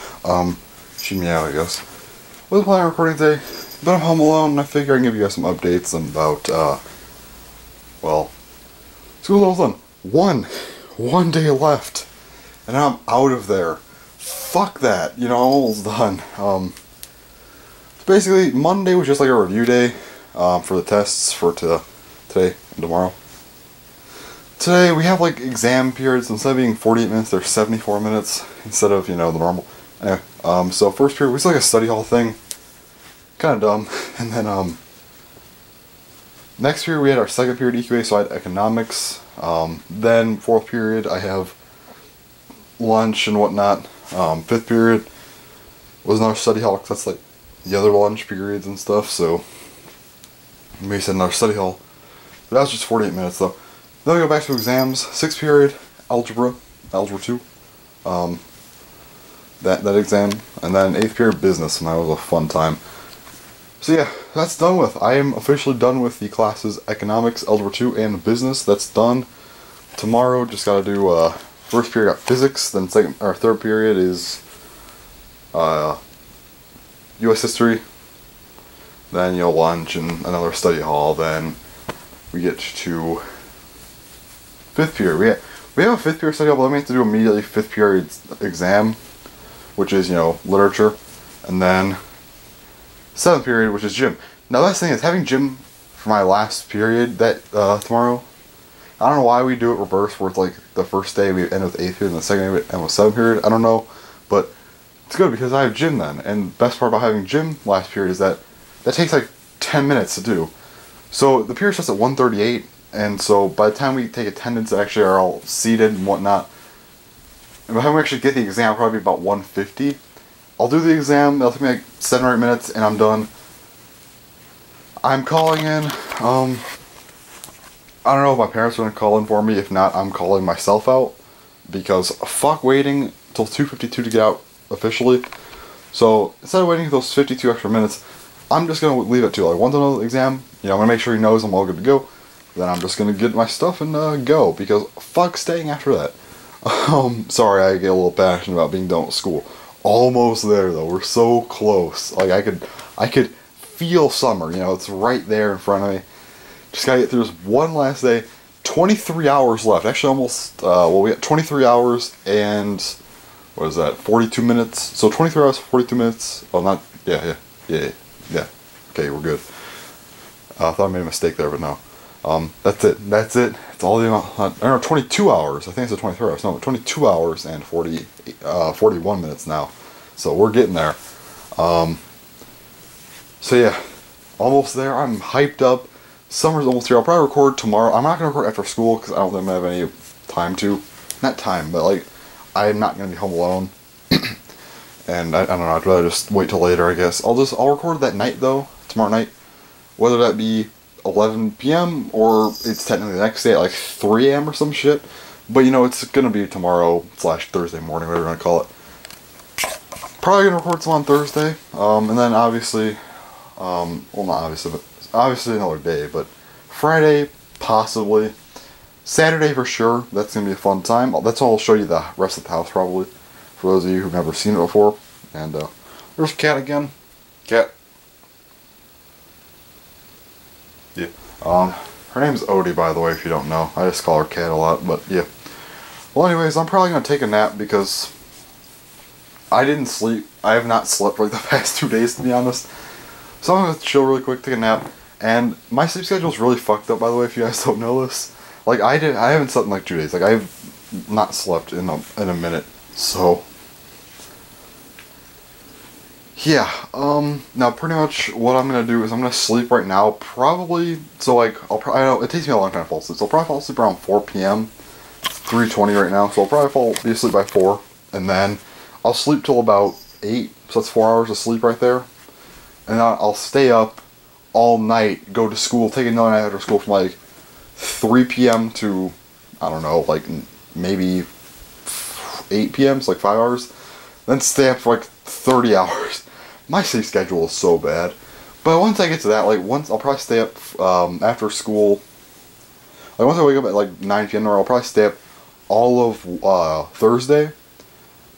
she meow, I guess. Wasn't planning on recording today, but I'm home alone, and I figure I can give you guys some updates about, well, school's almost done. One day left, and I'm out of there. Fuck that, you know, I'm almost done. Basically, Monday was just like a review day, for the tests for today and tomorrow. Today, we have, like, exam periods. Instead of being 48 minutes, they're 74 minutes, instead of, you know, the normal. Anyway, so first period was like a study hall thing. Kind of dumb. And then, next period we had our second period EQA, so I had economics. Then, fourth period, I have lunch and whatnot. Fifth period was another study hall, because that's like the other lunch periods and stuff, so we said another study hall. But that was just 48 minutes, though. Then we go back to exams. Sixth period, algebra 2. That exam, and then 8th period business, and that was a fun time. So yeah, that's done with. I am officially done with the classes economics, algebra 2, and business. That's done. Tomorrow, just gotta do first period got physics, then third period is U.S. history. Then lunch and another study hall. Then we get to 5th period. We have a 5th period study hall, but then we have to do immediately 5th period exam, which is, literature. And then 7th period, which is gym. Now, that's the thing is, having gym for my last period that tomorrow, I don't know why we do it reverse, where it's like the first day we end with 8th period and the second day we end with 7th period. I don't know, but it's good because I have gym then. And best part about having gym last period is that takes like 10 minutes to do. So the period starts at 1:38, and so by the time we take attendance, actually are all seated and whatnot, and by the time we actually get the exam, probably about 1:50. I'll do the exam, it'll take me like 7 or 8 minutes, and I'm done. I'm calling in, I don't know if my parents are going to call in for me. If not, I'm calling myself out, because fuck waiting till 2:52 to get out officially. So instead of waiting those 52 extra minutes, I'm just going to leave it to, like, once I know the exam, you know, I'm going to make sure he knows I'm all good to go. Then I'm just going to get my stuff and go, because fuck staying after that. Sorry, I get a little passionate about being done with school. Almost there though, we're so close. Like, I could feel summer, you know, it's right there in front of me. Just gotta get through this one last day. 23 hours left, actually almost, well, we got 23 hours and, what is that, 42 minutes? So 23 hours, 42 minutes, oh not, yeah, okay, we're good. I thought I made a mistake there, but no. That's it, it's all the amount, I don't know, 22 hours, I think it's 23 hours, no, 22 hours and 41 minutes now, so we're getting there. So yeah, almost there, I'm hyped up, summer's almost here. I'll probably record tomorrow. I'm not going to record after school, because I don't think I'm going to have any time to, not time, but like, I'm not going to be home alone, and I don't know, I'd rather just wait till later, I guess. I'll record that night though, tomorrow night, whether that be 11 p.m. or it's technically the next day at like 3 a.m. or some shit. But you know, it's gonna be tomorrow / Thursday morning, whatever you want to call it. Probably gonna record some on Thursday, and then obviously, well, not obviously, but obviously another day. But Friday, possibly. Saturday for sure. That's gonna be a fun time. That's all. I'll show you the rest of the house probably, for those of you who've never seen it before. And there's Cat again. Cat. Yeah. Her name's Odie, by the way, if you don't know. I just call her Cat a lot, but yeah. Well, anyways, I'm probably gonna take a nap because I didn't sleep. I have not slept for like the past 2 days, to be honest. So I'm gonna chill really quick, take a nap. And my sleep schedule's really fucked up, by the way, if you guys don't know this. Like, I haven't slept in like 2 days. Like, I've not slept in a minute. So yeah, now pretty much what I'm gonna do is I'm gonna sleep right now, probably, so like, I know, it takes me a long time to fall asleep, so I'll probably fall asleep around 4 p.m, 3:20 right now, so I'll probably be asleep by 4, and then I'll sleep till about 8, so that's 4 hours of sleep right there, and then I'll stay up all night, go to school, take another night after school from like 3 p.m. to, I don't know, like, maybe 8 p.m., so like 5 hours, then stay up for like 30 hours. My sleep schedule is so bad. But once I get to that, like, I'll probably stay up after school. Like, once I wake up at like 9 p.m. I'll probably stay up all of Thursday.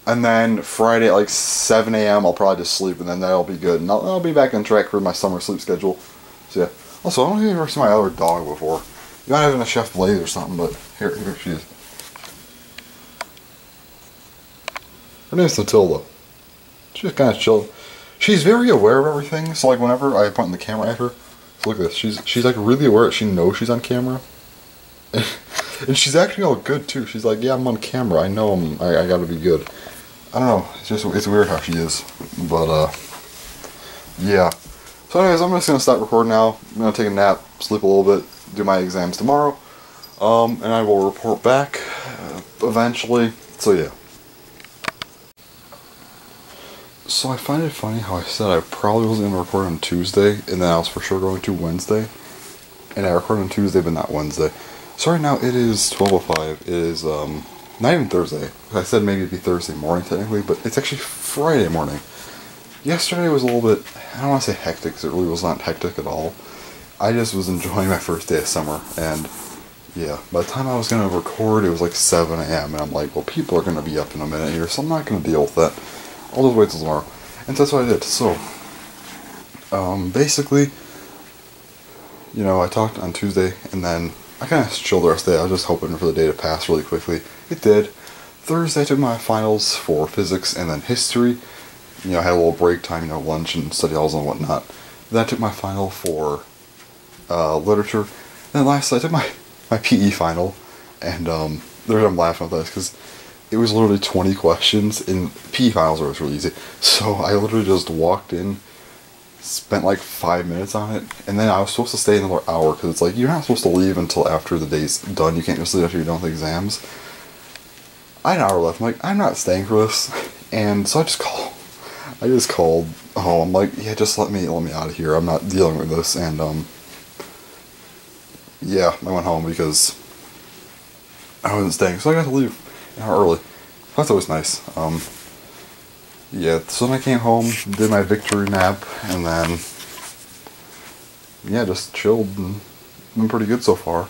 And then Friday at like 7 a.m. I'll probably just sleep, and then that'll be good. And I'll be back on track for my summer sleep schedule. So yeah. Also, I don't think I've ever seen my other dog before. You might have been a Chef Blaze or something, but here she is. Her name's Matilda. She's kind of chill. She's very aware of everything, so like whenever I point the camera at her, so look at this, she's like really aware that she knows she's on camera. And she's acting all good too. She's like, yeah, I'm on camera, I know I gotta be good. I don't know, it's weird how she is. But yeah. So anyways, I'm just gonna stop recording now. I'm gonna take a nap, sleep a little bit, do my exams tomorrow. And I will report back eventually. So yeah. So I find it funny how I said I probably wasn't going to record on Tuesday, and then I was for sure going to Wednesday. And I recorded on Tuesday, but not Wednesday. So right now it is 12:05. It is not even Thursday. I said maybe it'd be Thursday morning technically, but it's actually Friday morning. Yesterday was a little bit, I don't want to say hectic, because it really was not hectic at all. I just was enjoying my first day of summer, and yeah, by the time I was going to record, it was like 7 a.m. And I'm like, well, people are going to be up in a minute here, so I'm not going to deal with that. I'll just wait till tomorrow. And so that's what I did. So, basically, you know, I talked on Tuesday, and then I kind of chilled the rest of the day. I was just hoping for the day to pass really quickly. It did. Thursday I took my finals for physics and then history. you know, I had a little break time, you know, lunch and study halls and whatnot. Then I took my final for literature. And then lastly, I took my PE final, and the reason I'm laughing at this because it was literally 20 questions, and PE finals are always really easy. So I literally just walked in, spent like 5 minutes on it, and then I was supposed to stay another hour because it's like you're not supposed to leave until after the day's done. You can't just leave after you're done with the exams. I had an hour left. I'm like, I'm not staying for this, and so I just called home. I'm like, yeah, just let me out of here. I'm not dealing with this, and yeah, I went home because I wasn't staying, so I got to leave an hour early. That's always nice. Yeah, so then I came home, did my victory nap, and then yeah, just chilled and been pretty good so far.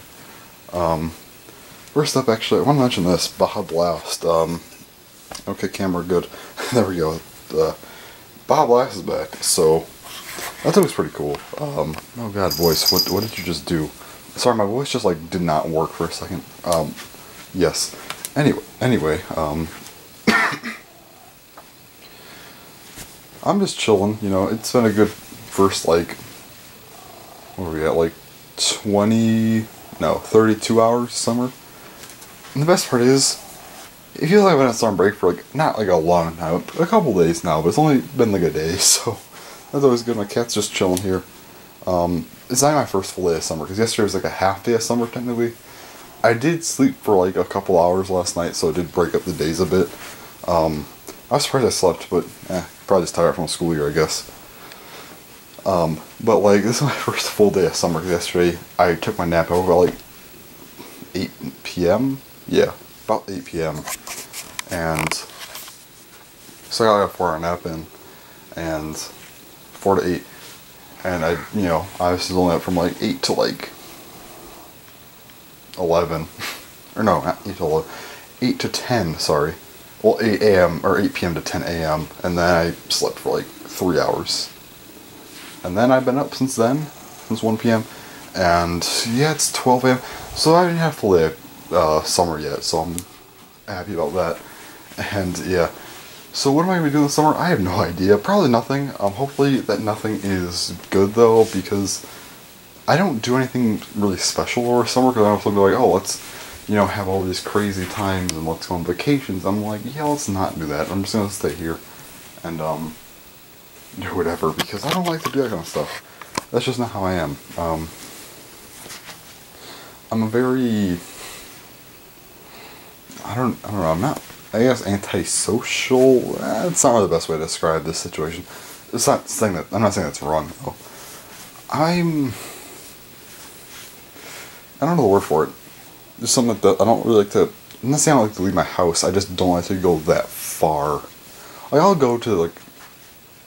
First up, actually, I want to mention this Baja Blast. Okay, camera, good. There we go. Baja Blast is back, so that's always pretty cool. Oh god, voice, what did you just do? Sorry, my voice just like did not work for a second. Yes. Anyway, I'm just chilling, you know, it's been a good first, like, what are we at, like, 32 hours summer. And the best part is, it feels like I've been on summer break for, like, not like a long time, a couple days now, but it's only been like a day, so that's always good. My cat's just chilling here. It's not my first full day of summer, because yesterday was like a half day of summer, technically. I did sleep for like a couple hours last night, so it did break up the days a bit. I was surprised I slept, but probably just tired from the school year, I guess. But like, this is my first full day of summer, because yesterday I took my nap over like 8 p.m. Yeah, about 8 p.m. And so I got like a 4-hour nap in, and 4 to 8. And I, you know, I was only up from like 8 to like 11. Or no, not 8 to 11. 8 to 10, sorry. Well, 8 a.m. or 8 p.m. to 10 a.m. And then I slept for like 3 hours. And then I've been up since then, since 1 p.m. And yeah, it's 12 a.m. So I didn't have full day of summer yet, so I'm happy about that. And yeah. So what am I going to be doing this summer? I have no idea. Probably nothing. Hopefully that nothing is good though, because I don't do anything really special over summer, because I also be like, oh, let's, you know, have all these crazy times and let's go on vacations. I'm like, yeah, let's not do that. I'm just going to stay here and do whatever, because I don't like to do that kind of stuff. That's just not how I am. I'm a very, I don't know, I'm not, I guess, antisocial. It's not really the best way to describe this situation. It's not saying that, I'm not saying that's wrong though. I don't know the word for it. There's something that I don't really like to, I'm not saying I don't like to leave my house, I just don't like to go that far. Like, I'll go to like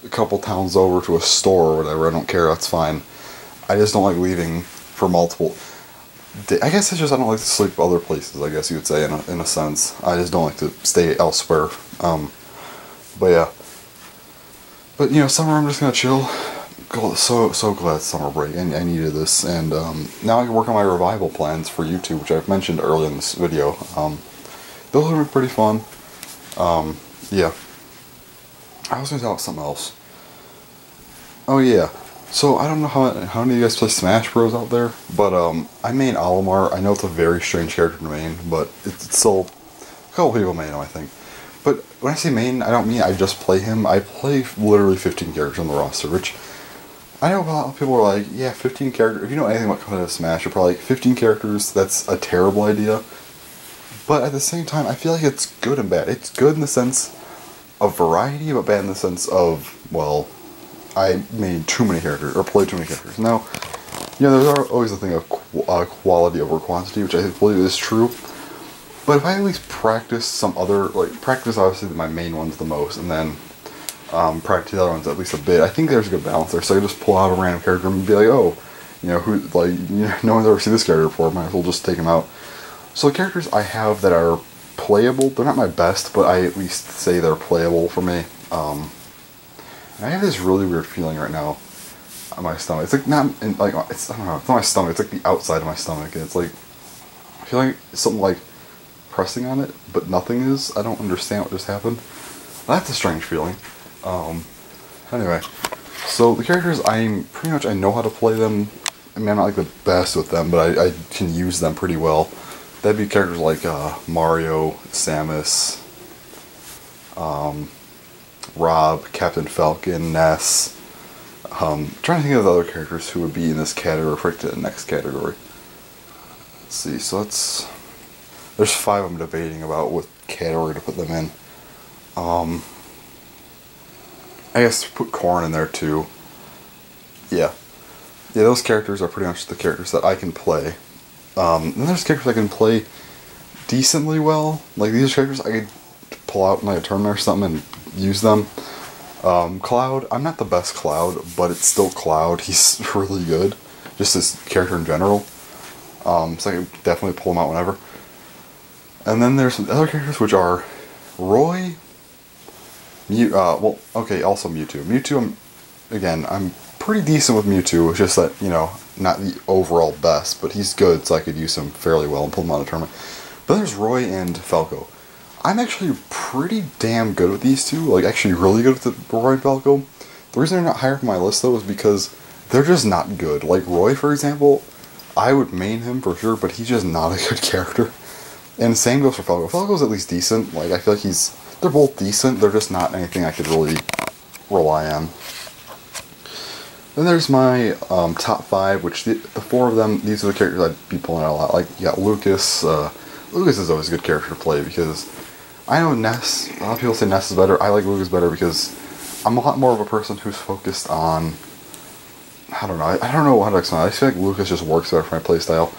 a couple towns over to a store or whatever, I don't care, that's fine. I just don't like leaving for multiple days. I guess it's just I don't like to sleep other places, I guess you would say, in a sense. I just don't like to stay elsewhere. But yeah. But, you know, summer I'm just gonna chill. So glad summer break, and I needed this, and now I can work on my revival plans for YouTube, which I've mentioned earlier in this video. Those are pretty fun. Yeah. I was going to talk about something else. Oh yeah, so I don't know how many of you guys play Smash Bros out there, but I main Olimar. I know it's a very strange character to main, but it's still, a couple people main him, I think. But when I say main, I don't mean I just play him. I play literally 15 characters on the roster, which I know a lot of people are like, yeah, 15 characters. If you know anything about competitive Smash, you're probably like, 15 characters, that's a terrible idea. But at the same time, I feel like it's good and bad. It's good in the sense of variety, but bad in the sense of, well, I made too many characters, or played too many characters. Now, you know, there's always a thing of quality over quantity, which I believe is true. But if I at least practice some other, like, practice obviously my main ones the most, and then practice the other ones at least a bit, I think there's a good balance there. So I just pull out a random character and be like, oh, you know, who, like, you know, no one's ever seen this character before, might as well just take him out. So the characters I have that are playable, they're not my best, but I at least say they're playable for me. I have this really weird feeling right now on my stomach. It's like not in, like, it's, I don't know, it's not my stomach, it's like the outside of my stomach, and it's like, I feel like it's something like pressing on it, but nothing is. I don't understand what just happened. That's a strange feeling. Anyway, so the characters, I know how to play them. I mean, I'm not like the best with them, but I can use them pretty well. That'd be characters like Mario, Samus, Rob, Captain Falcon, Ness. Trying to think of the other characters who would be in this category, for the next category. Let's see, so there's 5 I'm debating about what category to put them in. I guess put Corn in there too. Yeah, those characters are pretty much the characters that I can play. Then there's characters I can play decently well. Like these are characters I could pull out in like a tournament or something and use them. Cloud, I'm not the best Cloud, but it's still Cloud. He's really good, just as character in general. So I can definitely pull him out whenever. And then there's some other characters which are Roy, also Mewtwo. Mewtwo, I'm pretty decent with Mewtwo. It's just that, not the overall best, but he's good, so I could use him fairly well and pull him out of the tournament. But there's Roy and Falco. I'm actually pretty damn good with these two, like actually really good with Roy and Falco. The reason they're not higher up on my list though is because they're just not good. Like Roy, for example, I would main him for sure, but he's just not a good character. And same goes for Falco. Falco's at least decent. Like I feel like they're both decent, they're just not anything I could really rely on. Then there's my top 5, which the 4 of them, these are the characters I'd be pulling out a lot. Like, you got Lucas. Lucas is always a good character to play because I know Ness, a lot of people say Ness is better. I like Lucas better because I'm a lot more of a person who's focused on, I don't know how to explain it. I feel like Lucas just works better for my playstyle.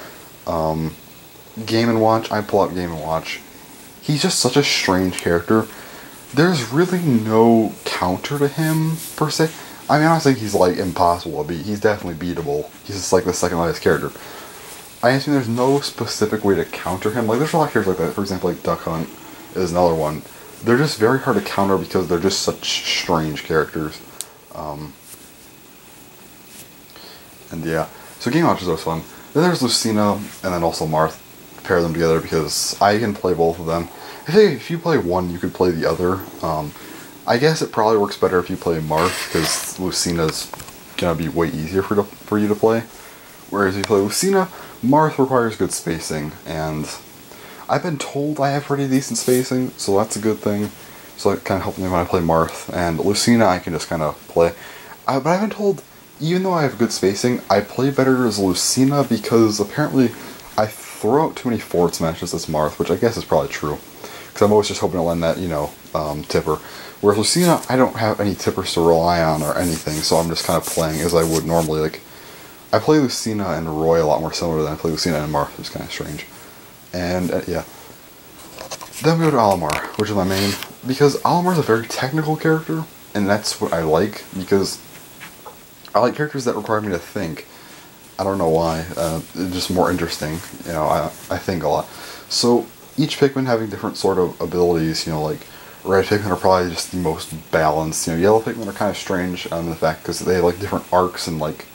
Game & Watch, I pull out Game & Watch. He's just such a strange character. There's really no counter to him, per se. I mean, I don't think he's, like, impossible to beat. He's definitely beatable. He's just, like, the second lightest character. I assume there's no specific way to counter him. Like, there's a lot of characters like that. For example, like, Duck Hunt is another one. They're just very hard to counter because they're just such strange characters. And, yeah. So, Game Watch is always fun. Then there's Lucina, and then also Marth. Pair them together because I can play both of them. I think if you play one, you could play the other. I guess it probably works better if you play Marth, because Lucina's gonna be way easier for you to play. Whereas if you play Lucina, Marth requires good spacing, and I've been told I have pretty decent spacing, so that's a good thing. So it kind of helps me when I play Marth. And Lucina, I can just kind of play. But I've been told, even though I have good spacing, I play better as Lucina because apparently I throw out too many forward smashes as Marth, which I guess is probably true. Because I'm always just hoping to land that, tipper. Whereas Lucina, I don't have any tippers to rely on or anything, so I'm just kind of playing as I would normally. Like, I play Lucina and Roy a lot more similar than I play Lucina and Marth, which is kind of strange. And, yeah. Then we go to Olimar, which is my main, because Olimar's a very technical character, and that's what I like, because I like characters that require me to think. I don't know why, it's just more interesting, I think a lot. So, each Pikmin having different sort of abilities, like, red Pikmin are probably just the most balanced, yellow Pikmin are kind of strange on the fact, because they have, like, different arcs, and, like,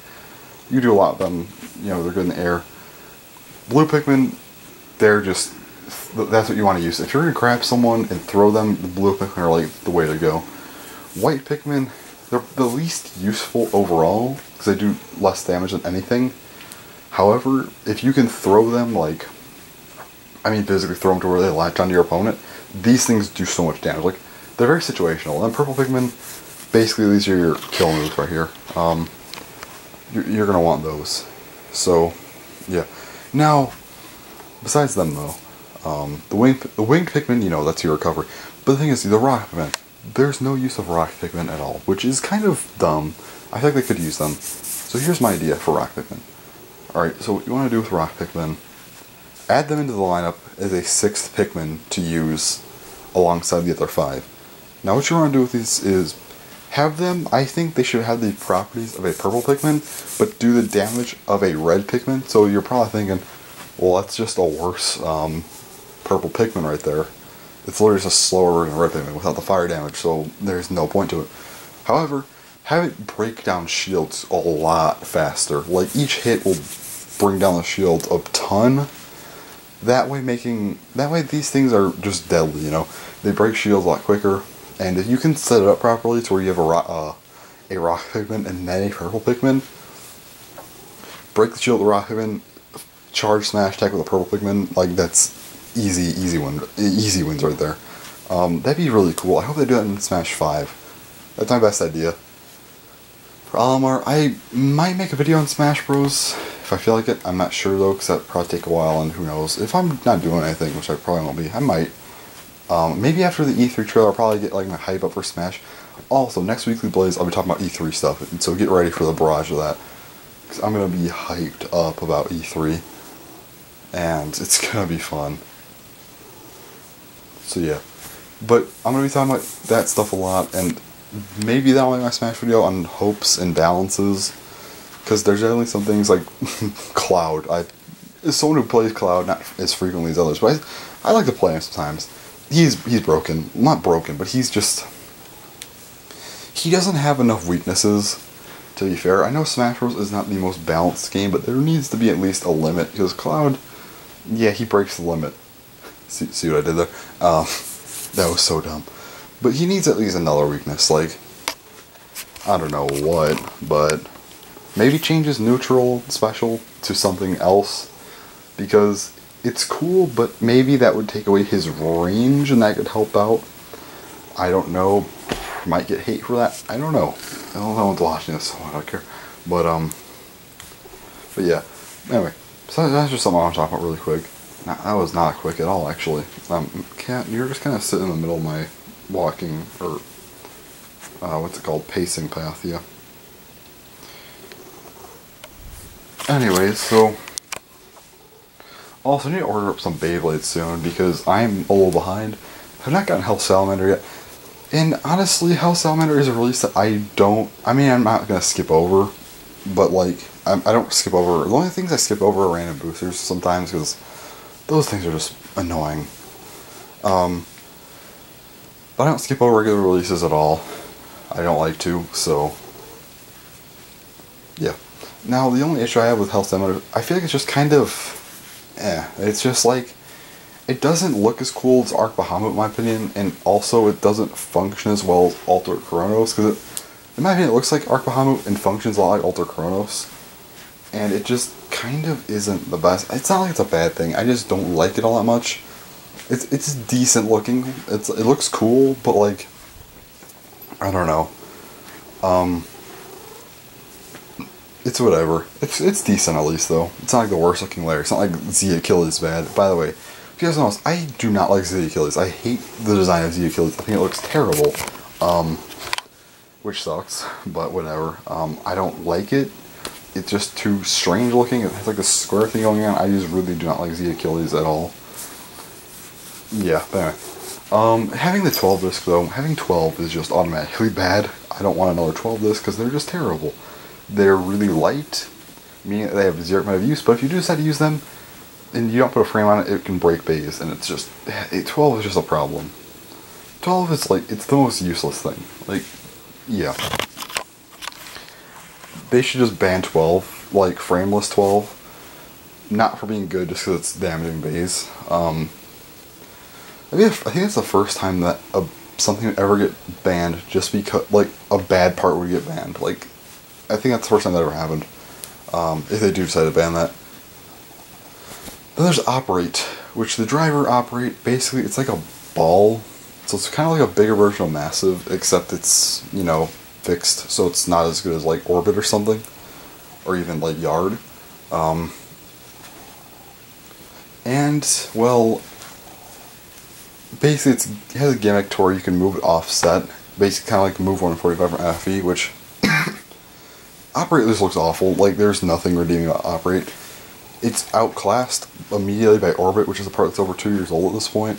you do a lot of them, they're good in the air. Blue Pikmin, they're just, that's what you want to use. If you're going to grab someone and throw them, the blue Pikmin are, like, the way to go. White Pikmin, they're the least useful overall, because they do less damage than anything. However, if you can throw them, physically throw them to where they latch onto your opponent, these things do so much damage. Like, they're very situational. And Purple Pikmin, basically these are your kill moves right here. You're going to want those. So, yeah. Now, besides them though, the winged Pikmin, that's your recovery. But the thing is, the Rock Pikmin, there's no use of Rock Pikmin at all, which is kind of dumb. I think they could use them. So here's my idea for Rock Pikmin. Alright, so what you want to do with Rock Pikmin, add them into the lineup as a 6th Pikmin to use alongside the other 5. Now what you want to do with these is have them, I think they should have the properties of a purple Pikmin, but do the damage of a red Pikmin. So you're probably thinking, well, that's just a worse purple Pikmin right there. It's literally just a slower version of red Pikmin without the fire damage, so there's no point to it. However, have it break down shields a lot faster. Like, each hit will bring down the shield a ton. That way these things are just deadly, They break shields a lot quicker, And if you can set it up properly to where you have a rock Pikmin and then a purple Pikmin, break the shield with the rock Pikmin, charge smash attack with a purple Pikmin, like that's easy wins right there. That'd be really cool. I hope they do that in Smash 5. That's my best idea. For Olimar, I might make a video on Smash Bros. If I feel like it. I'm not sure though, because that'd probably take a while, and who knows. If I'm not doing anything, which I probably won't be, I might. Maybe after the E3 trailer, I'll probably get like my hype up for Smash. Also, next Weekly Blaze, I'll be talking about E3 stuff, and so get ready for the barrage of that. Because I'm going to be hyped up about E3. And it's going to be fun. So yeah. But I'm going to be talking about that stuff a lot, and maybe that'll make my Smash video on hopes and balances. Because there's definitely some things like Cloud. As someone who plays Cloud, not as frequently as others, but I like to play him sometimes. He's broken. Not broken, but he's just... He doesn't have enough weaknesses, to be fair. I know Smash Bros. Is not the most balanced game, but there needs to be at least a limit, because Cloud, yeah, he breaks the limit. See what I did there? That was so dumb. But he needs at least another weakness, like, I don't know what, but maybe change his neutral special to something else, because it's cool, but maybe that would take away his range, and that could help out. I don't know. Might get hate for that. I don't know. I don't know if no one's watching this, so I don't care. But yeah. Anyway, so that's just something I want to talk about really quick. That was not quick at all, actually. Cat, you're just kind of sitting in the middle of my walking, or what's it called, pacing path, yeah. Anyways, so also I need to order up some Beyblades soon because I'm a little behind. I've not gotten Hell Salamander yet. And honestly, Hell Salamander is a release that I'm not going to skip over, but like, I don't skip over, the only things I skip over are random boosters sometimes, because those things are just annoying. But I don't skip over regular releases at all. I don't like to, so, yeah. Now, the only issue I have with Hell Salamander, I feel like it's just kind of, it's just like, it doesn't look as cool as Arc Bahamut in my opinion, and also it doesn't function as well as Alter Chronos, because in my opinion it looks like Arc Bahamut and functions a lot like Alter Chronos, and it just kind of isn't the best. It's not like it's a bad thing, I just don't like it all that much. It's decent looking, it looks cool, but like, I don't know. It's whatever. It's decent at least though. It's not like the worst looking layer. It's not like Z Achilles bad. By the way, if you guys know, I do not like Z Achilles. I hate the design of Z Achilles. I think it looks terrible. Which sucks, but whatever. I don't like it. It's just too strange looking. It has like a square thing going on. I just really do not like Z Achilles at all. Yeah, but anyway. Having the 12 disc though, having 12 is just automatically bad. I don't want another 12 disc because they're just terrible. They're really light, meaning that they have zero amount of use, but if you do decide to use them, and you don't put a frame on it, it can break bays, and it's just, 12 is just a problem. 12 is like, it's the most useless thing. Like, yeah. They should just ban 12, like frameless 12. Not for being good, just because it's damaging bays. I think it's the first time that something would ever get banned just because, like, a bad part would get banned. Like, I think that's the first time that ever happened. If they do decide to ban that. Then there's Operate, which the driver Operate, basically, it's like a ball. So it's kind of like a bigger version of Massive, except it's, you know, fixed. So it's not as good as, like, Orbit or something. Or even, like, Yard. And, well, basically it has a gimmick to where you can move it offset. Basically kind of like move 145 from FE, which... Operate just looks awful. Like, there's nothing redeeming about Operate. It's outclassed immediately by Orbit, which is a part that's over 2 years old at this point.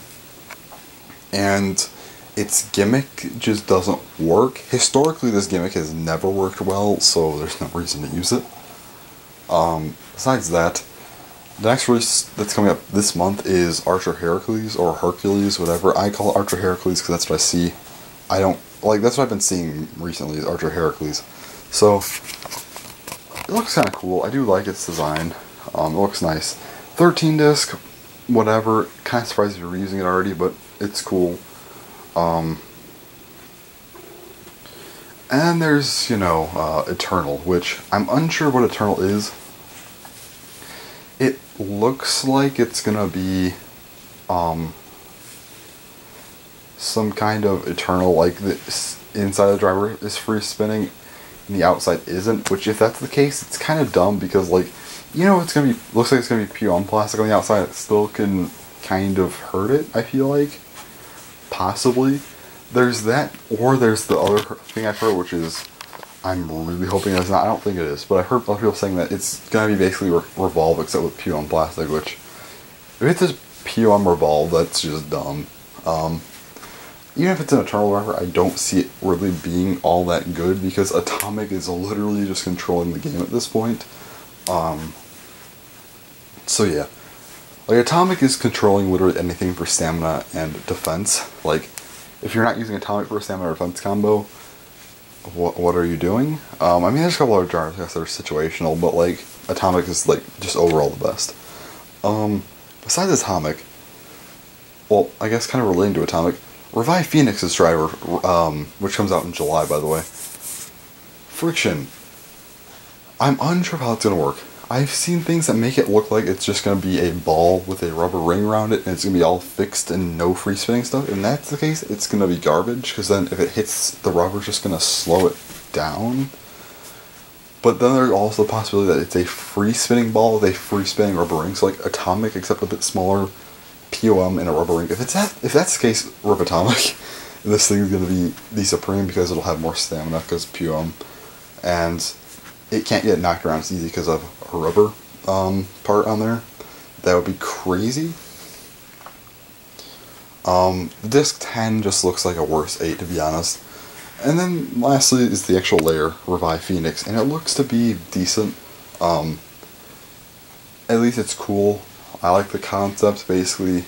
And its gimmick just doesn't work. Historically, this gimmick has never worked well, so there's no reason to use it. Besides that, the next release that's coming up this month is Archer Heracles, or Hercules, whatever. I call it Archer Heracles because that's what I see. I don't, like, that's what I've been seeing recently, is Archer Heracles. So, it looks kind of cool. I do like its design. It looks nice. 13 disc, whatever. Kind of surprised if you're using it already, but it's cool. And then there's, you know, Eternal, which I'm unsure what Eternal is. It looks like it's gonna be some kind of Eternal, like the inside of the driver is free spinning and the outside isn't, which if that's the case, it's kind of dumb because, like, you know, it's gonna be, looks like it's gonna be POM plastic on the outside. It still can kind of hurt it, I feel like. Possibly. There's that, or there's the other thing I've heard, which is, I'm really hoping it's not, I don't think it is, but I've heard other people saying that it's gonna be basically Revolve except with POM plastic, which, if it's just POM Revolve, that's just dumb. Even if it's an Eternal driver, I don't see it really being all that good because Atomic is literally just controlling the game at this point. So yeah. Like, Atomic is controlling literally anything for stamina and defense. Like, if you're not using Atomic for a stamina or defense combo, what are you doing? I mean, there's a couple other drivers, I guess, that are situational, but, like, Atomic is, like, just overall the best. Besides Atomic, well, I guess kind of relating to Atomic, Revive Phoenix's driver, which comes out in July, by the way. Friction. I'm unsure how it's going to work. I've seen things that make it look like it's just going to be a ball with a rubber ring around it and it's going to be all fixed and no free spinning stuff. If that's the case, it's going to be garbage because then if it hits the rubber, it's just going to slow it down. But then there's also the possibility that it's a free spinning ball with a free spinning rubber ring. So like Atomic, except a bit smaller, POM and a rubber ring. If that's the case, rip Atomic. This thing is going to be the supreme because it'll have more stamina because POM. And it can't get knocked around as easy because of a rubber part on there. That would be crazy. Disc 10 just looks like a worse 8, to be honest. And then lastly is the actual layer, Revive Phoenix, and it looks to be decent. At least it's cool. I like the concept. Basically,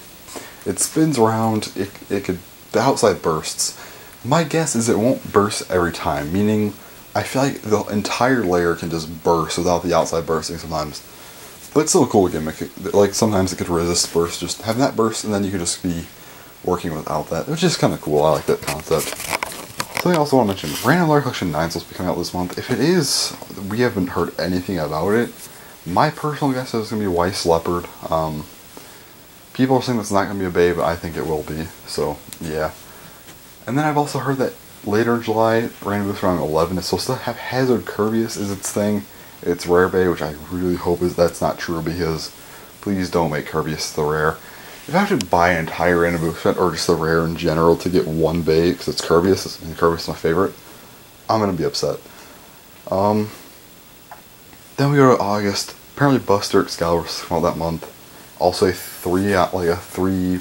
it spins around. The outside bursts. My guess is it won't burst every time, meaning I feel like the entire layer can just burst without the outside bursting sometimes. But it's still a cool gimmick. Like, sometimes it could resist burst, just have that burst, and then you could just be working without that, which is kind of cool. I like that concept. Something I also want to mention, Random Lore Collection 9 is supposed to be coming out this month. If it is, we haven't heard anything about it. My personal guess is it's going to be Weiss Leopard. People are saying that's not going to be a Bay, but I think it will be. So, yeah. And then I've also heard that later in July, Random Boost around 11 is supposed to have Hazard Curvius as its thing. It's Rare Bay, which I really hope that's not true because please don't make Curvius the rare. If I have to buy an entire Random Boost set, or just the rare in general, to get one Bay, because it's Curvius, and Curvius is my favorite, I'm going to be upset. Then we go to August. Apparently Buster Excalibur is coming out that month. Also a 3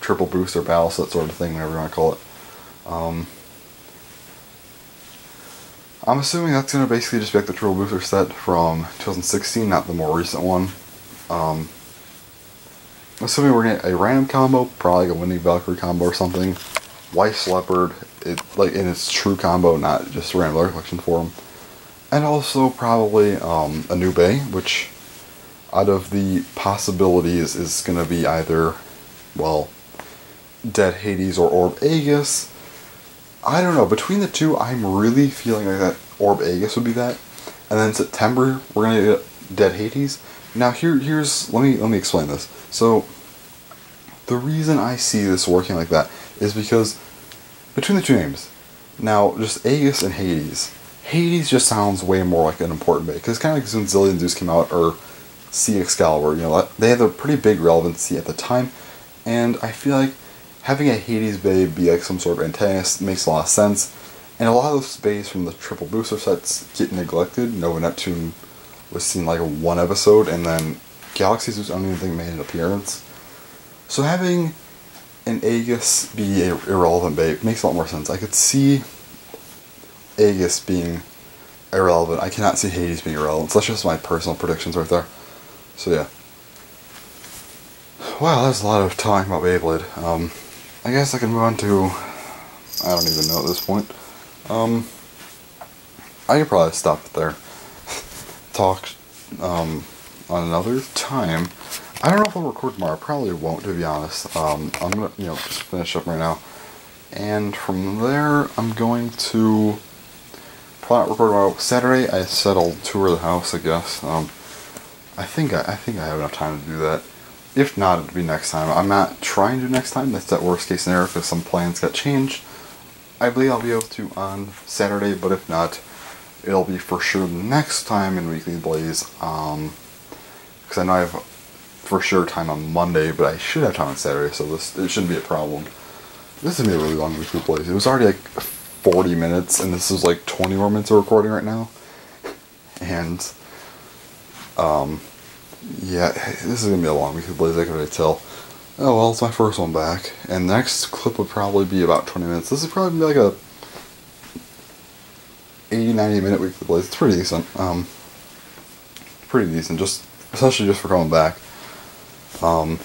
triple booster battle set sort of thing, whatever you want to call it. I'm assuming that's going to basically just be like the triple booster set from 2016, not the more recent one. Assuming we're going to get a random combo, probably like a Winning Valkyrie combo or something. Weiss Leopard, like in its true combo, not just a Random Lore Collection form. And also probably a new Bay, which out of the possibilities is going to be either, well, Dead Hades or Orb Aegis. I don't know, between the two, I'm really feeling like that Orb Aegis would be that. And then in September, we're going to get Dead Hades. Now here's, let me explain this. So, the reason I see this working like that is because between the two names, now just Aegis and Hades, Hades just sounds way more like an important Bay, because kind of like when Zillion Zeus came out, or Sea Excalibur, you know, they had a pretty big relevancy at the time, and I feel like having a Hades Bay be like some sort of antagonist makes a lot of sense, and a lot of those bays from the triple booster sets get neglected. Nova Neptune was seen like one episode, and then Galaxy Zeus I don't even think made an appearance. So having an Aegis be a irrelevant Bay makes a lot more sense. I could see Aegis being irrelevant. I cannot see Hades being irrelevant. So that's just my personal predictions right there. So yeah. Wow, that's a lot of talking about Beyblade. I guess I can move on to, I don't even know at this point. I could probably stop it there. Talk on another time. I don't know if I'll record tomorrow. I probably won't, to be honest. I'm gonna, just finish up right now. And from there, I'm going to probably not record about Saturday. I said I'll tour the house, I guess. I think I have enough time to do that. If not, it'll be next time. I'm not trying to do next time. That's that worst case scenario because some plans got changed. I believe I'll be able to on Saturday, but if not, it'll be for sure next time in Weekly Blaze. Because I know I have for sure time on Monday, but I should have time on Saturday, so it shouldn't be a problem. This is gonna be a really long Weekly Blaze. It was already like 40 minutes, and this is like 20 more minutes of recording right now. And, yeah, this is gonna be a long Weekly Blaze, I can already tell. Oh well, it's my first one back. And the next clip would probably be about 20 minutes. This is probably like a 80-90 minute Weekly Blaze. It's pretty decent. Pretty decent, especially just for coming back. But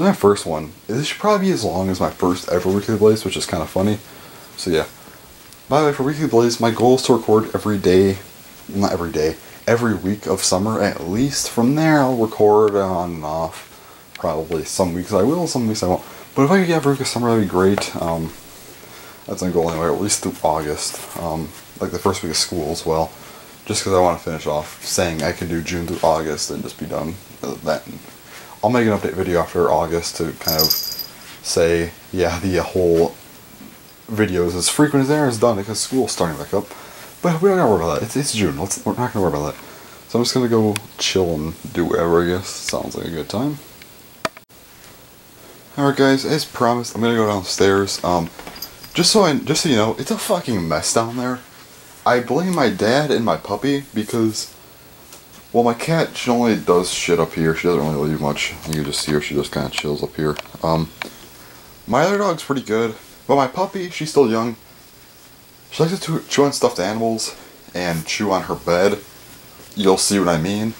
my first one, this should probably be as long as my first ever Weekly Blaze, which is kind of funny. So yeah. By the way, for Weekly Blaze, my goal is to record every day, not every day, every week of summer at least. From there, I'll record on and off. Probably some weeks I will, some weeks I won't. But if I could get every week of summer, that'd be great. That's my goal anyway, at least through August. Like the first week of school as well. Just because I want to finish off saying I can do June through August and just be done with that. I'll make an update video after August to kind of say, yeah, the whole videos as frequent as there is done because school's starting back up. But we don't gotta worry about that. It's June. We're not gonna worry about that. So I'm just gonna go chill and do whatever, I guess. Sounds like a good time. Alright guys, as promised, I'm gonna go downstairs. Just so you know, it's a fucking mess down there. I blame my dad and my puppy because, well, my cat, she only does shit up here. She doesn't really leave much. You can just see her, she just kind of chills up here. My other dog's pretty good, but my puppy, she's still young. She likes to chew on stuffed animals and chew on her bed. You'll see what I mean.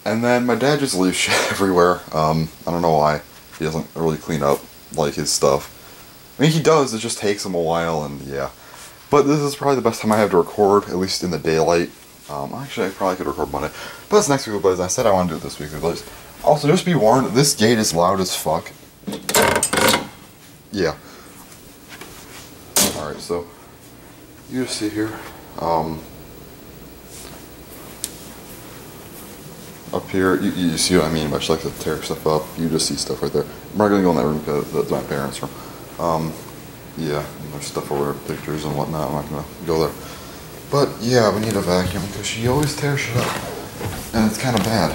And then my dad just leaves shit everywhere. I don't know why. He doesn't really clean up, like, his stuff. I mean, he does, it just takes him a while, and yeah. But this is probably the best time I have to record, at least in the daylight. Actually, I probably could record Monday. But that's next week, Blaze. I said I want to do it this week, Blaze. Also, just be warned, this gate is loud as fuck. Yeah. Alright, so, you just see here, up here, you see what I mean, much like to tear stuff up, you just see stuff right there. I'm not gonna go in that room because that's my parents' room. Yeah, there's stuff over there, pictures and whatnot, I'm not gonna go there. But yeah, we need a vacuum because she always tears shit up, and it's kind of bad.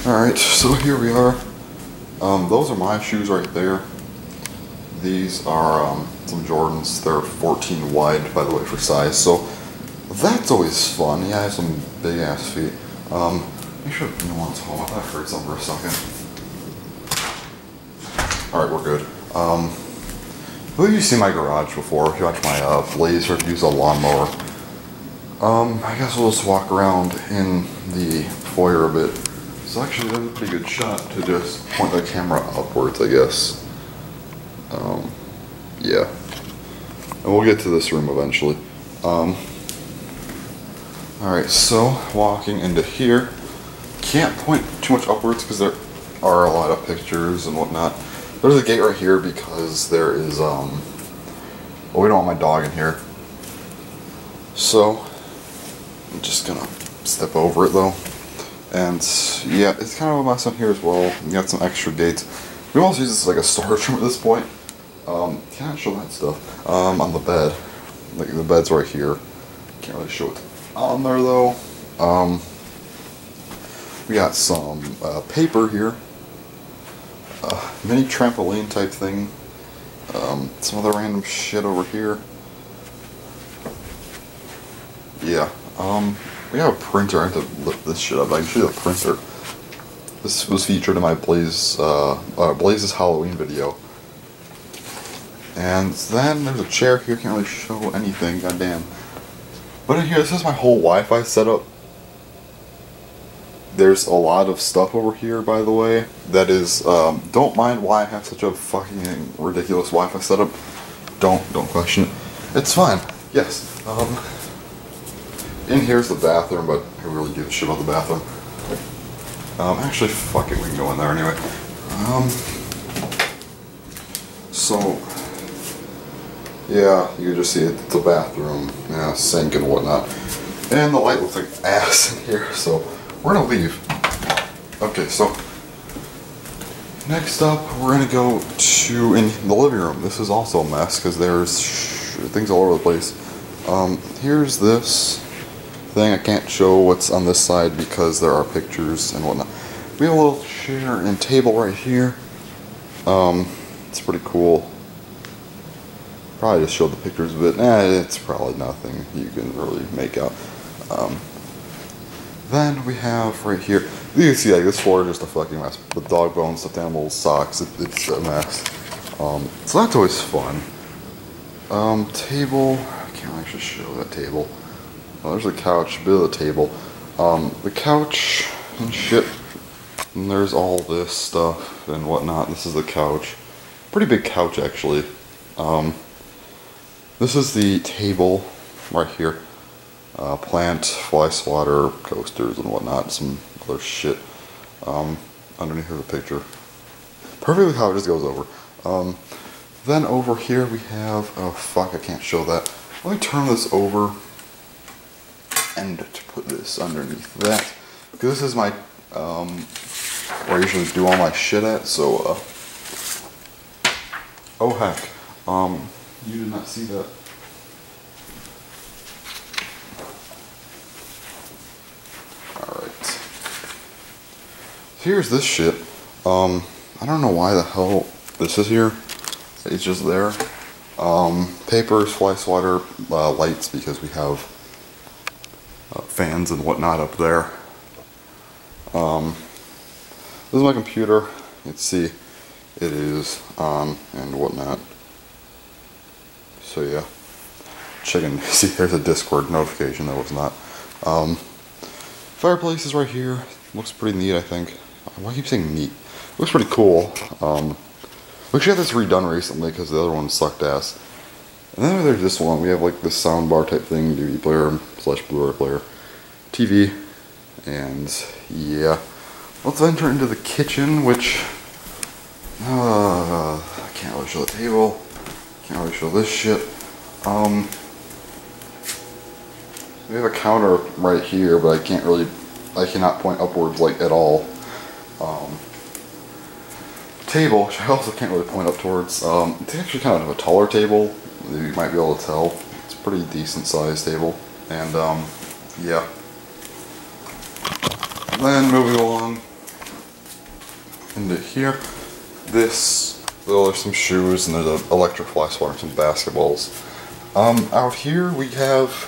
Alright, so here we are. Those are my shoes right there. These are some Jordans. They're 14 wide, by the way, for size. So that's always fun. Yeah, I have some big ass feet. Make sure no one's home. I heard something for a second. Alright, we're good. I believe you've seen my garage before. If you watch my Blaze reviews of lawnmower. I guess we'll just walk around in the foyer a bit. So actually, that's a pretty good shot to just point the camera upwards, I guess. Yeah. And we'll get to this room eventually. Alright, so walking into here. Can't point too much upwards because there are a lot of pictures and whatnot. There's a gate right here because there is, well, we don't want my dog in here. So, I'm just gonna step over it though. And yeah, it's kind of a mess in here as well. We got some extra gates. We also use this as like a storage room at this point. Can't show that stuff. On the bed. Like the bed's right here. Can't really show it on there though. We got some paper here. Mini trampoline type thing. Some other random shit over here. Yeah. We have a printer. I have to lift this shit up. I can show you the printer. This was featured in my Blaze's Halloween video. And then there's a chair here. Can't really show anything. Goddamn. But in here, this is my whole Wi-Fi setup. There's a lot of stuff over here, by the way. That is, don't mind why I have such a fucking ridiculous Wi-Fi setup. Don't question it. It's fine. Yes. In here's the bathroom, but I really give a shit about the bathroom. Actually, fuck it, we can go in there anyway. So, yeah, you can just see it, it's a bathroom, yeah, sink and whatnot. And the light looks like ass in here, so we're gonna leave. Okay, so next up, we're gonna go to in the living room. This is also a mess because there's things all over the place. Here's this thing. I can't show what's on this side because there are pictures and whatnot. We have a little chair and table right here. It's pretty cool. Probably just showed the pictures of it. It's probably nothing you can really make out. Then we have right here, you can see like this floor is just a fucking mess. The dog bones, stuffed animals, socks, it's a mess. So that's always fun. Table, I can't actually show that table. Oh, there's the couch, a bit of the table. The couch and shit. And there's all this stuff and whatnot. This is the couch. Pretty big couch actually. This is the table right here. Plant, fly swatter, coasters and whatnot. Some other shit. Underneath the picture. Perfectly how it just goes over. Then over here we have, oh fuck, I can't show that. Let me turn this over and to put this underneath that. Because this is my, where I usually do all my shit at, so, oh heck, you did not see that. Alright. Here's this shit. I don't know why the hell this is here. It's just there. Papers, fly swatter, lights because we have fans and whatnot up there. This is my computer. You can see it is on and whatnot. So yeah, checking. See, there's a Discord notification. That was not. Fireplace is right here. Looks pretty neat, I think. Why do I keep saying neat? Looks pretty cool. We actually had this redone recently because the other one sucked ass. And then there's this one. We have like this sound bar type thing, DVD player / Blu-ray player, TV, and yeah. Let's enter into the kitchen, which I can't really show the table. Can't really show this shit. We have a counter right here, but I cannot point upwards like at all. Table, which I also can't really point up towards. It's actually kind of a taller table. You might be able to tell. It's a pretty decent sized table. And yeah. Then moving along into here. There's some shoes and there's an electric fly swatter and some basketballs. Out here we have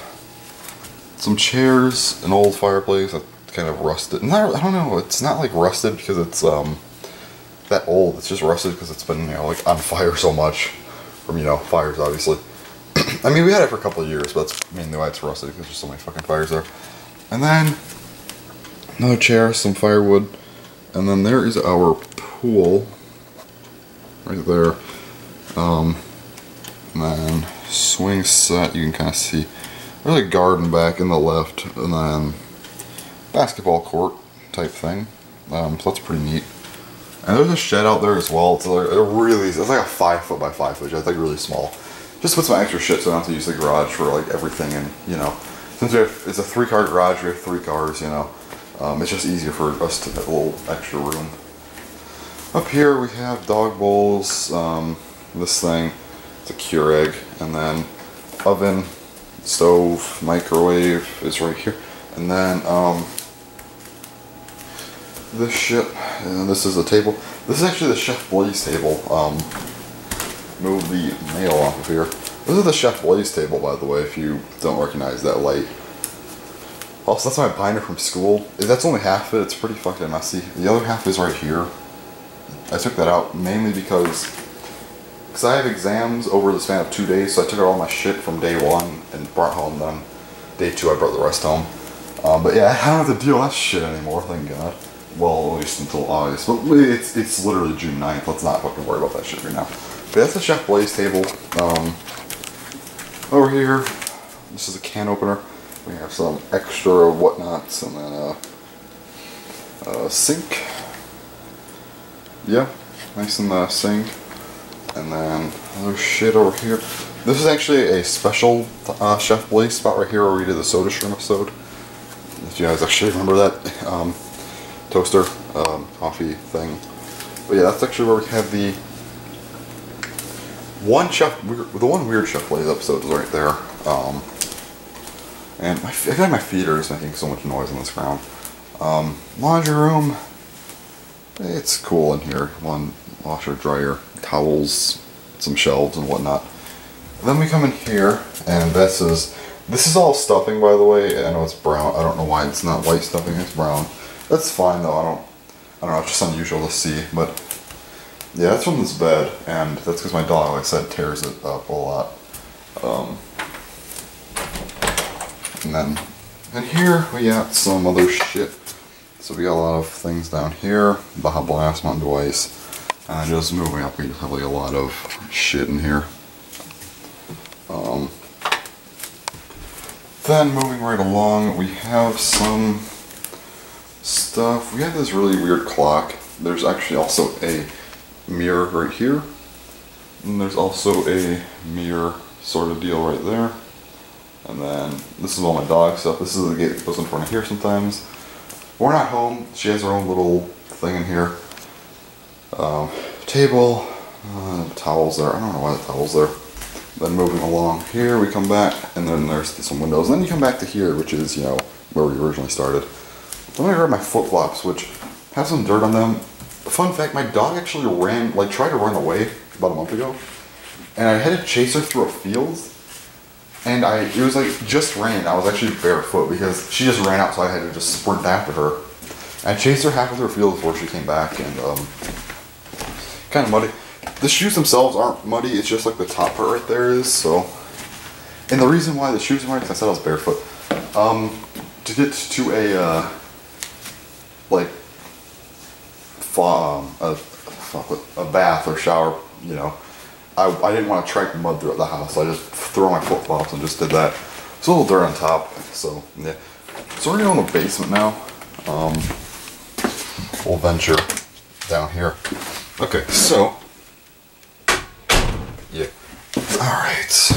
some chairs, an old fireplace that's kind of rusted. I don't know, it's not like rusted because it's that old. It's just rusted because it's been, like on fire so much from, fires obviously. I mean, we had it for a couple of years, but that's mainly why it's rusted because there's so many fucking fires there. And then another chair, some firewood, and then there is our pool right there. And then swing set, you can kind of see. There's a garden back in the left, and then basketball court type thing. So that's pretty neat. And there's a shed out there as well. It's like a 5 foot by 5 foot shed. It's like really small. Just put some extra shit so I don't have to use the garage for like everything. And since it's a 3-car garage, we have 3 cars. It's just easier for us to have a little extra room. Up here we have dog bowls. This thing, it's a Keurig, and then oven, stove, microwave is right here, and then this shit, and this is the table. This is actually the Chef Blaze table. Move the nail off of here. This is the Chef Blaze table, by the way, if you don't recognize that light. Also, that's my binder from school. That's only half of it. It's pretty fucking messy. The other half is right here. I took that out mainly because I have exams over the span of 2 days, so I took out all my shit from day 1 and brought home. Then day 2 I brought the rest home. But yeah, I don't have to deal with that shit anymore, thank God. Well, at least until August. But it's literally June 9th. Let's not fucking worry about that shit right now. But that's the Chef Blaze table. Over here, this is a can opener. We have some extra whatnots, and then a sink. yeah, nice in the sink. And then other shit over here. This is actually a special Chef Blaze spot right here where we did the Soda Stream episode. If you guys actually remember that toaster coffee thing. But yeah, that's actually where we have the one weird Chef Blaze episode is right there. And I feel like my feet are just making so much noise on this ground. Laundry room. It's cool in here. One washer, dryer, towels, some shelves and whatnot. Then we come in here, and this is all stuffing, by the way. I know it's brown. I don't know why it's not white stuffing. It's brown. That's fine though. I don't know. It's just unusual to see. But yeah, that's from this bed, and that's because my dog, like I said, tears it up a lot. And then in here we got some other shit. So we got a lot of things down here. Baja Blast, Mountain Dew Ice. And just moving up, we just have like a lot of shit in here. Then moving right along, we have some stuff. We have this really weird clock. There's actually also a mirror right here. And there's also a mirror sort of deal right there. And then this is all my dog stuff. This is the gate that goes in front of here sometimes. When we're not home, she has her own little thing in here. Table, towels there. I don't know why the towel's there. Then moving along here, we come back, and then there's some windows. And then you come back to here, which is, you know, where we originally started. Then I grab my flip-flops, which have some dirt on them. Fun fact, my dog actually tried to run away about a month ago. And I had to chase her through a field. And it was like just rain. I was actually barefoot because she just ran out, so I had to just sprint after her. And I chased her halfway through a field before she came back, and kind of muddy. The shoes themselves aren't muddy, it's just like the top part right there is, so. And the reason why the shoes are muddy, because I said I was barefoot. To get to a bath or shower, you know, I didn't want to track mud throughout the house, so I just threw on my flip-flops and just did that. There's a little dirt on top, so yeah. So we're going to go in the basement now. We'll venture down here. Okay, so yeah. Alright.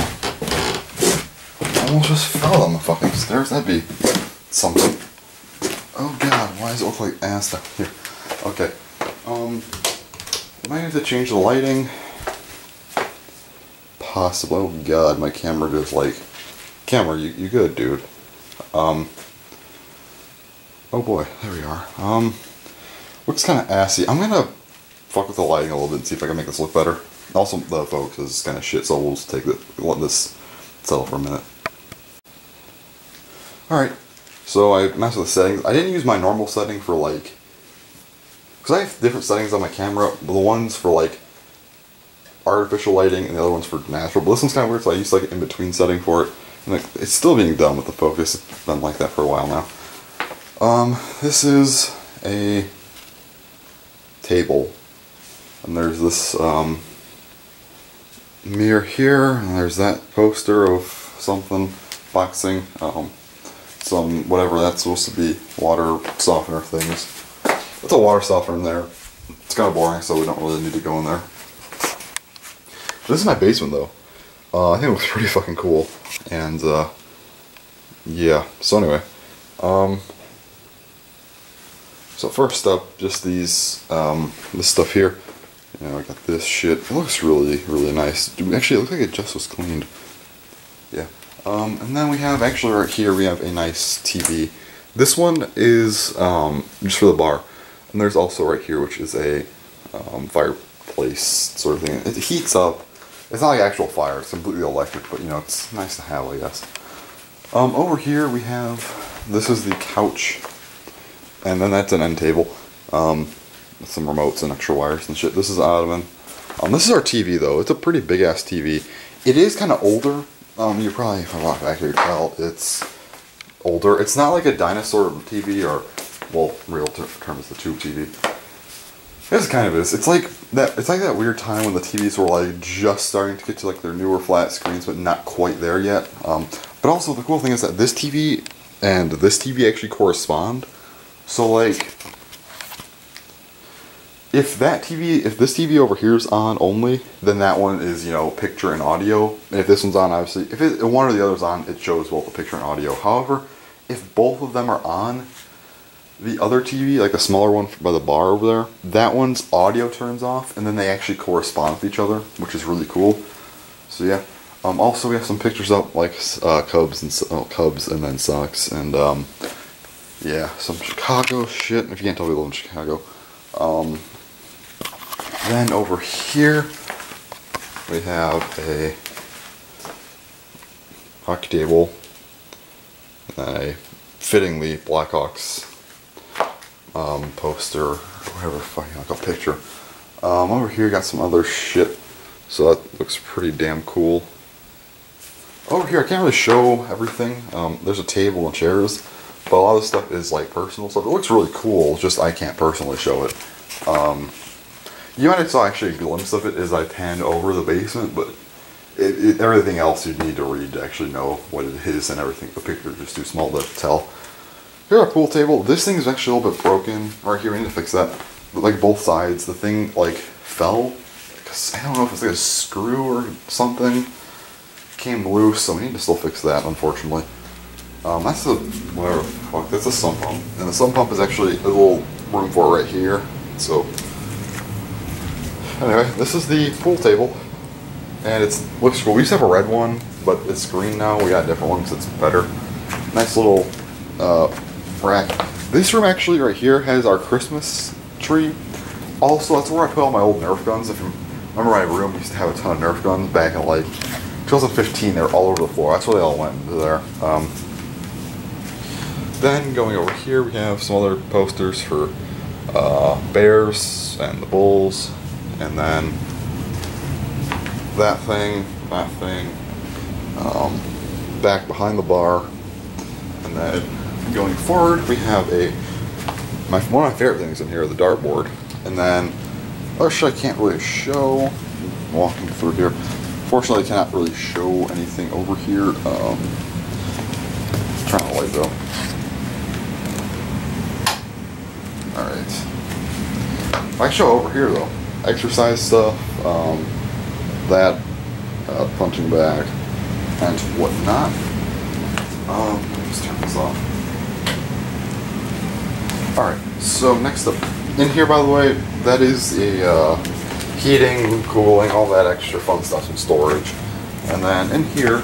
Almost just fell on the fucking stairs. That'd be something. Oh god, why does it look like ass down here? Okay. Might have to change the lighting. Possibly. Oh god, my camera just like... Camera, you good, dude. Oh boy, there we are. Looks kind of assy. I'm gonna fuck with the lighting a little bit and see if I can make this look better. Also, the focus is kind of shit, so we'll just let this settle for a minute. Alright, so I messed with the settings. I didn't use my normal setting for like... Because I have different settings on my camera. The ones for like artificial lighting and the other one's for natural. But this one's kind of weird, so I used like an in-between setting for it. And like, it's still being done with the focus. It's been like that for a while now. This is a table. And there's this mirror here, and there's that poster of something, boxing, some, whatever that's supposed to be, water softener things. It's a water softener in there. It's kind of boring, so we don't really need to go in there. This is my basement, though. I think it looks pretty fucking cool. And, yeah. So anyway, so first up, just these, this stuff here. You know, I got this shit. It looks really, really nice. Actually, it looks like it just was cleaned. Yeah. And then we have, actually right here, we have a nice TV. This one is just for the bar. And there's also right here, which is a fireplace sort of thing. It heats up. It's not like actual fire, it's completely electric, but you know, it's nice to have, I guess. Over here we have, this is the couch. And then that's an end table. With some remotes and extra wires and shit. This is an ottoman. This is our TV though. It's a pretty big ass TV. It is kind of older. You probably, if I walk back here, tell it's older. It's not like a dinosaur TV or, well, real terms, the tube TV. It kind of is. It's like that. It's like that weird time when the TVs were like just starting to get to like their newer flat screens, but not quite there yet. But also the cool thing is that this TV and this TV actually correspond. So like, if this TV over here is on only, then that one is, you know, picture and audio. And if this one's on, obviously, if one or the other's on, it shows both the picture and audio. However, if both of them are on, the other TV, like the smaller one by the bar over there, that one's audio turns off, and then they actually correspond with each other, which is really cool. So yeah. Also, we have some pictures up, like Cubs and then Sox, and yeah, some Chicago shit. If you can't tell, we live in Chicago. Then over here, we have a hockey table, and a fittingly Blackhawks poster, or whatever, fucking like a picture. Over here, got some other shit, so that looks pretty damn cool. Over here, I can't really show everything. There's a table and chairs, but a lot of the stuff is like personal stuff. It looks really cool, just I can't personally show it. You might have saw actually a glimpse of it as I panned over the basement, but everything else you'd need to read to actually know what it is and everything. The picture is just too small to tell. Here's our pool table. This thing is actually a little bit broken right here. We need to fix that. But like both sides, the thing like fell. Because I don't know if it's like a screw or something. Came loose, so we need to still fix that, unfortunately. That's the, whatever the fuck, that's a sump pump. And the sump pump is actually a little room for it right here. So, anyway, this is the pool table. And it looks cool. We used to have a red one, but it's green now. We got a different one because it's better. Nice little rack. This room actually right here has our Christmas tree. Also, that's where I put all my old Nerf guns. If you remember, my room used to have a ton of Nerf guns back in like 2015. They were all over the floor. That's where they all went into there. Then going over here, we have some other posters for Bears and the Bulls, and then that thing, back behind the bar, and then going forward, we have one of my favorite things in here, the dartboard, and then other shit I can't really show. Walking through here. Fortunately, I cannot really show anything over here. Trying to light though. Alright. I show over here though. Exercise stuff, punching bag, and whatnot. Let's turn this off. Alright, so next up. In here, by the way, that is a heating, cooling, all that extra fun stuff in storage. And then in here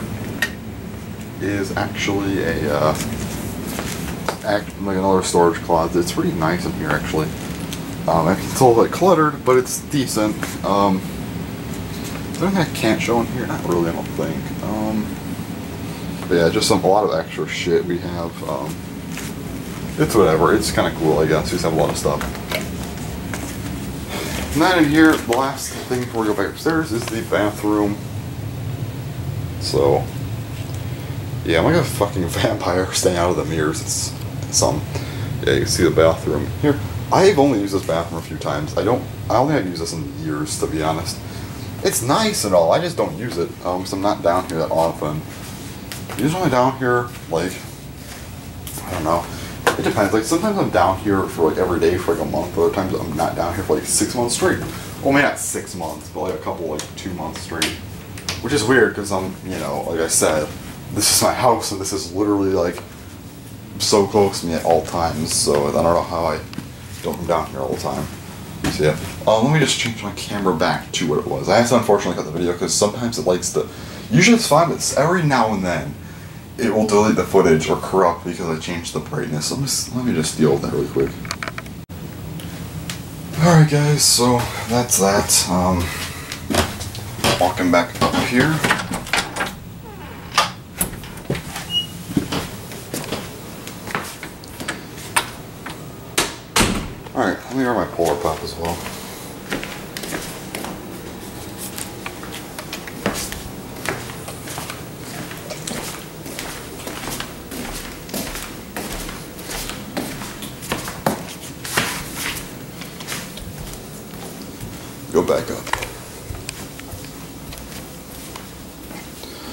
is actually like another storage closet. It's pretty nice in here actually. It's a little bit cluttered, but it's decent. Is there anything I can't show in here? Not really, I don't think. But yeah, just a lot of extra shit we have. It's whatever. It's kind of cool, I guess. We just have a lot of stuff. And then in here, the last thing before we go back upstairs is the bathroom. So, yeah, I'm like a fucking vampire staying out of the mirrors. It's yeah, you can see the bathroom here. I've only used this bathroom a few times. I only have used this in years, to be honest. It's nice and all, I just don't use it, because I'm not down here that often. Usually down here, like, I don't know. It depends. Like, sometimes I'm down here for like every day for like a month. Other times I'm not down here for like 6 months straight. Well, maybe not 6 months, but like a couple, like 2 months straight. Which is weird because I'm, you know, like I said, this is my house and this is literally like so close to me at all times. So I don't know how I don't come down here all the time. So yeah. Let me just change my camera back to what it was. I had to unfortunately cut the video because sometimes it likes to. Usually it's fine, but every now and then it will delete the footage or corrupt because I changed the brightness. So let me just deal with that really quick. Alright guys, so that's that. Walking back up here. Alright, let me grab my Polar Pop as well. Go back up.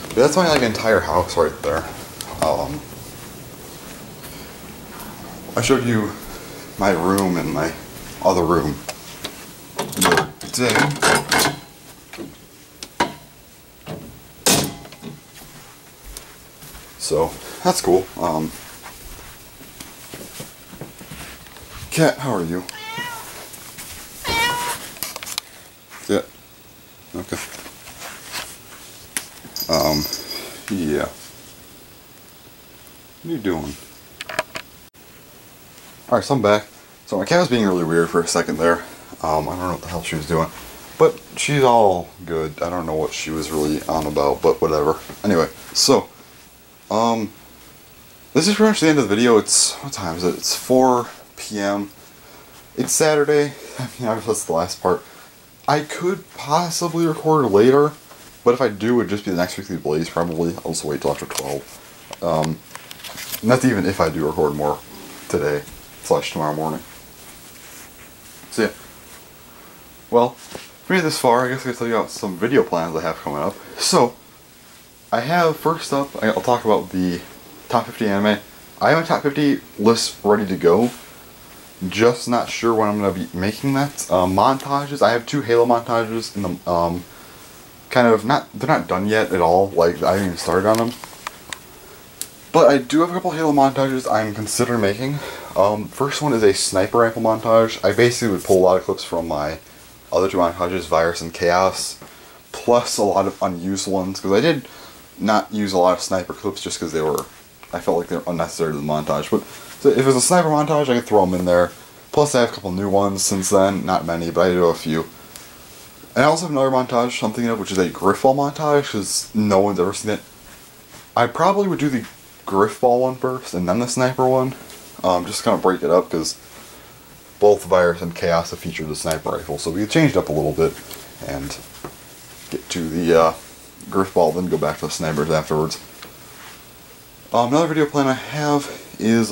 Yeah, that's my like entire house right there. I showed you my room and my other room. today. So that's cool. Cat, how are you? Yeah. Okay. Yeah. What are you doing? Alright, so I'm back. So my cat was being really weird for a second there. I don't know what the hell she was doing. But she's all good. I don't know what she was really on about, but whatever. Anyway, so, this is pretty much the end of the video. It's, what time is it? It's 4 p.m. It's Saturday. I mean, that's the last part. I could possibly record later, but if I do, it would just be the next Weekly Blaze, probably. I'll just wait till after 12. And that's even if I do record more today, / tomorrow morning. So yeah. Well, if you made it this far, I guess I can tell you about some video plans I have coming up. So, I have, first up, I'll talk about the top 50 anime. I have a top 50 list ready to go. Just not sure when I'm going to be making that. Montages, I have 2 Halo montages in the, kind of, they're not done yet at all. Like, I haven't even started on them. But I do have a couple Halo montages I'm considering making. First one is a sniper rifle montage. I basically would pull a lot of clips from my other 2 montages, Virus and Chaos, plus a lot of unused ones, because I did not use a lot of sniper clips just because I felt like they were unnecessary to the montage. But so if it was a sniper montage, I could throw them in there. Plus I have a couple new ones since then, not many, but I do have a few. And I also have another montage I'm thinking of, which is a Griffball montage, because no one's ever seen it. I probably would do the Griffball one first, and then the sniper one. Just kind of break it up, because both Virus and Chaos have featured the sniper rifle, so we could change it up a little bit, and get to the Griffball, then go back to the snipers afterwards. Another video plan I have is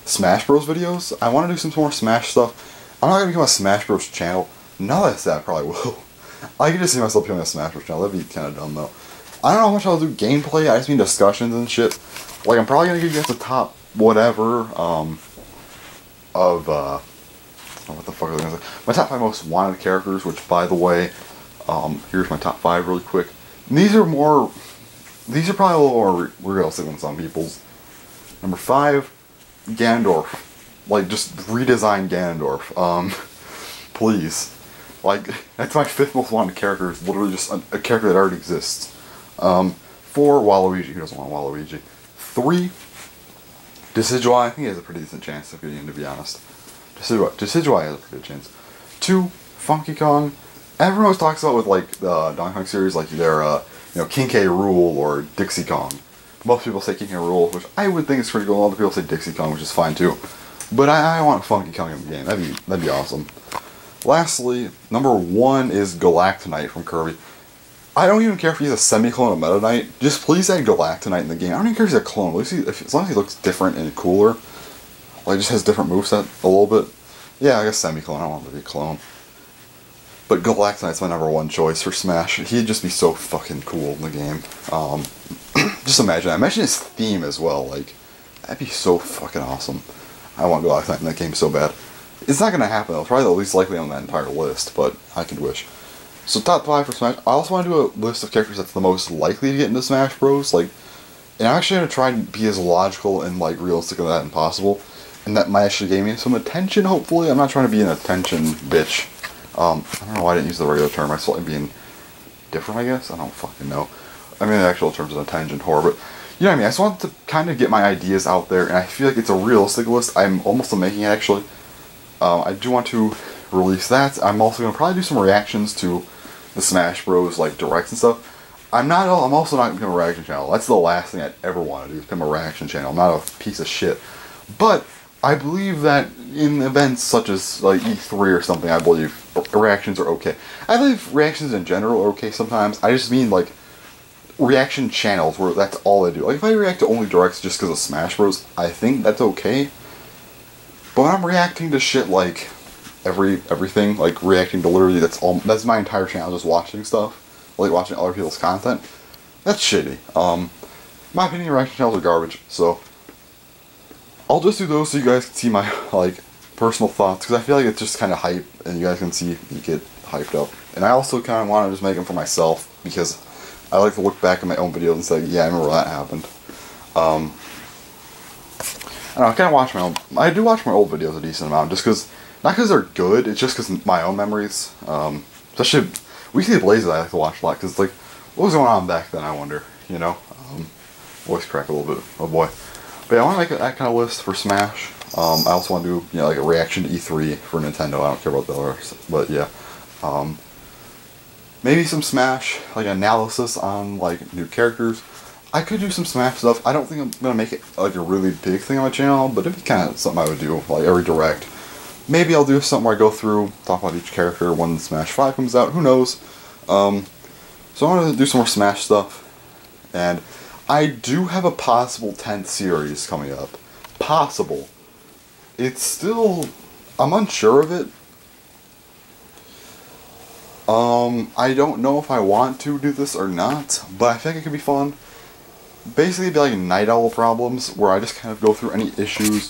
Smash Bros videos. I want to do some more Smash stuff. I'm not going to become a Smash Bros channel. Now that I said, I probably will. I can just see myself becoming a Smash Bros channel. That'd be kind of dumb though. I don't know how much I'll do gameplay. I just mean discussions and shit. Like, I'm probably going to give you guys the top whatever what the fuck was I going to say? My top 5 most wanted characters, which, by the way, here's my top 5 really quick. And these are probably a little more realistic than some people's. Number 5, Ganondorf. Like, just redesign Ganondorf. Please. Like, that's my 5th most wanted character. It's literally just a character that already exists. 4, Waluigi. Who doesn't want Waluigi? 3, Decidueye. I think he has a pretty decent chance of getting in, to be honest. Decidueye has a pretty good chance. 2, Funky Kong. Everyone always talks about with, like, the Donkey Kong series, like, their, King K. Rool or Dixie Kong. Most people say King K. Rool, which I would think is pretty cool. Other people say Dixie Kong, which is fine, too. But I want Funky Kong in the game. That'd be awesome. Lastly, number 1 is Galactonite from Kirby. I don't even care if he's a semi-clone of Meta Knight. Just please add Galactonite in the game. I don't even care if he's a clone. As long as he looks different and cooler. Like, just has different moveset a little bit. Yeah, I guess semi-clone. I don't want him to be a clone. But Galactonite's my number 1 choice for Smash. He'd just be so fucking cool in the game. Just imagine that. Imagine his theme as well. Like, that'd be so fucking awesome. I want Galactonite in that game so bad. It's not gonna happen though. It's probably the least likely on that entire list, but I could wish. So top 5 for Smash. I also want to do a list of characters that's the most likely to get into Smash Bros. Like, and I'm actually gonna try and be as logical and like realistic as that as possible, and that might actually gain me some attention. Hopefully, I'm not trying to be an attention bitch. I don't know why I didn't use the regular term. I thought it'd being different, I guess. I don't fucking know. I mean, the actual term is an attention whore, but you know what I mean. I just want to kind of get my ideas out there, and I feel like it's a realistic list. I'm almost making it actually. I do want to release that. I'm also gonna probably do some reactions to the Smash Bros. Like directs and stuff. I'm also not gonna become a reaction channel. That's the last thing I'd ever want to do, is become a reaction channel. I'm not a piece of shit. But I believe that in events such as like E3 or something, I believe reactions are okay. I believe reactions in general are okay sometimes. I just mean like reaction channels where that's all I do. Like if I react to only directs just because of Smash Bros, I think that's okay. But when I'm reacting to shit like everything, like reacting to literally that's my entire channel, just watching stuff, like watching other people's content, that's shitty. My opinion, reaction channels are garbage, so I'll just do those so you guys can see my like personal thoughts, because I feel like it's just kind of hype, and you guys can see you get hyped up. And I also kind of want to just make them for myself, because I like to look back at my own videos and say, yeah, I remember that happened. I kind of watch my own. I do watch my old videos a decent amount, just because, not because they're good, it's just because my own memories. Especially Weekly Blazes, I like to watch a lot, because like, what was going on back then? I wonder, you know. Voice crack a little bit, oh boy. But yeah, I want to make that kind of list for Smash. I also want to do, you know, like a reaction to E3 for Nintendo. I don't care about the others, but yeah. Maybe some Smash, like analysis on like new characters. I could do some Smash stuff. I don't think I'm gonna make it like a really big thing on my channel, but it'd be kind of something I would do, like every direct. Maybe I'll do something where I go through, talk about each character when Smash 5 comes out. Who knows? So I want to do some more Smash stuff, and I do have a possible 10th series coming up. Possible. It's still, I'm unsure of it. I don't know if I want to do this or not, but I think it could be fun. Basically, it'd be like Night Owl Problems, where I just kind of go through any issues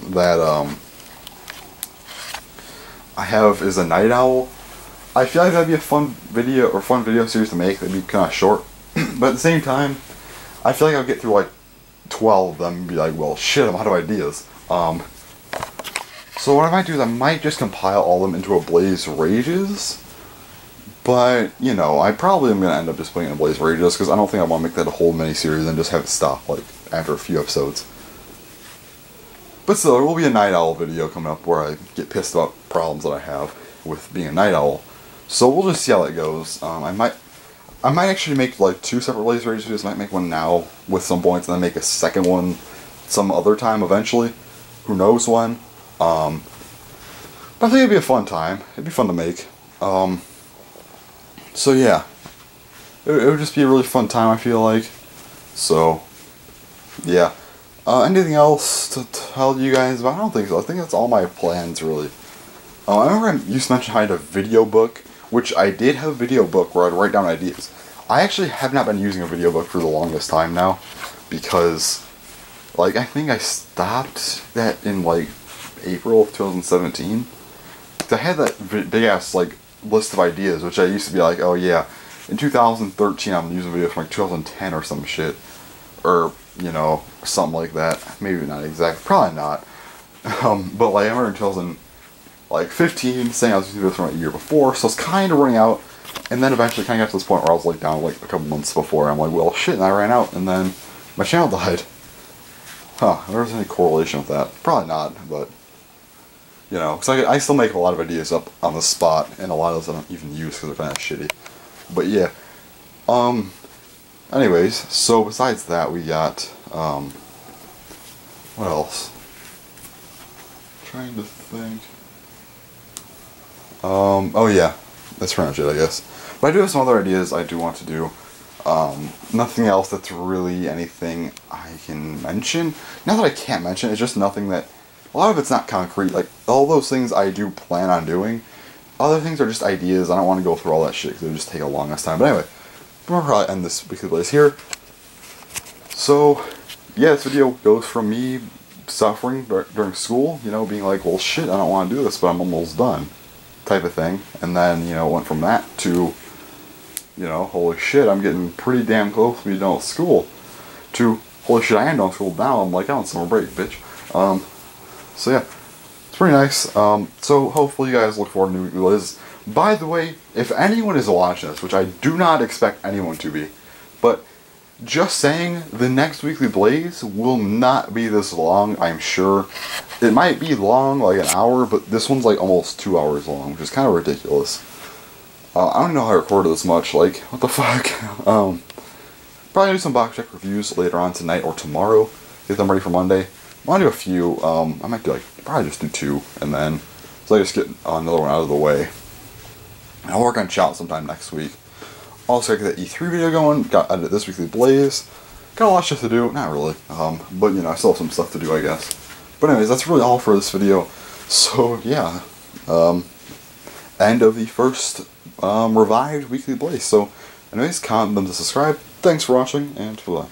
that, I have as a Night Owl. I feel like that'd be a fun video, or fun video series to make. That'd be kind of short. But at the same time, I feel like I'll get through like 12 of them and be like, well, shit, I'm out of ideas. So what I might do is I might just compile all of them into a Blaze Rages. But, you know, I probably am going to end up just putting in a Blaze Rages, because I don't think I want to make that a whole mini-series and just have it stop, like, after a few episodes. But still, there will be a Night Owl video coming up where I get pissed about problems that I have with being a Night Owl. So we'll just see how that goes. I might actually make like 2 separate Blaze Rages videos. I might make one now with some points, and then make a second one some other time eventually. Who knows when. But I think it'd be a fun time. It'd be fun to make. So yeah. It would just be a really fun time, I feel like. So, yeah. Anything else to tell you guys about? I don't think so. I think that's all my plans, really. I remember I used to mention how I had a video book, which I did have a video book where I'd write down ideas. I actually have not been using a video book for the longest time now, because, like, I think I stopped that in, like, April of 2017. I had that big-ass, like, list of ideas, which I used to be like, oh yeah, in 2013 I'm using videos from, like, 2010 or some shit. Or, you know, something like that. Maybe not exactly. Probably not. But, like, I remember in 2015 saying I was using this from a year before, so it's kind of running out. And then eventually kind of got to this point where I was, like, down, like, a couple months before. I'm like, well, shit, and I ran out, and then my channel died. Huh, if there's any correlation with that. Probably not, but, you know, because I still make a lot of ideas up on the spot, and a lot of those I don't even use because they're kind of shitty. But, yeah. Anyways, so besides that, we got, what else? Trying to think. Oh yeah, that's pretty much it, I guess. But I do have some other ideas I do want to do. Nothing else that's really anything I can mention. Not that I can't mention, it's just nothing that, a lot of it's not concrete. Like, all those things I do plan on doing. Other things are just ideas. I don't want to go through all that shit because it would just take a long ass time. But anyway, we'll probably end this Weekly Blaze here. So, yeah, this video goes from me suffering during school, you know, being like, well, shit, I don't want to do this, but I'm almost done, type of thing. And then, you know, went from that to, you know, holy shit, I'm getting pretty damn close to be done with school, to, holy shit, I am done with school now, I'm like, I'm on summer break, bitch. So yeah, it's pretty nice. So hopefully you guys look forward to new Weekly Blaze. By the way, if anyone is watching this, which I do not expect anyone to be, but just saying, the next Weekly Blaze will not be this long, I'm sure. It might be long, like an hour, but this one's like almost 2 hours long, which is kind of ridiculous. I don't know how I recorded this much, like, what the fuck? Probably do some box check reviews later on tonight or tomorrow, get them ready for Monday. I want to do a few, I might do like, probably just do 2, and then, so I just get another one out of the way. I'll work on Shout sometime next week. Also, get that E3 video going, got edited this Weekly Blaze. Got a lot of shit to do, not really, but you know, I still have some stuff to do, I guess. But anyways, that's really all for this video. So, yeah, end of the first, revived Weekly Blaze. So, anyways, comment, them to subscribe. Thanks for watching, and bye.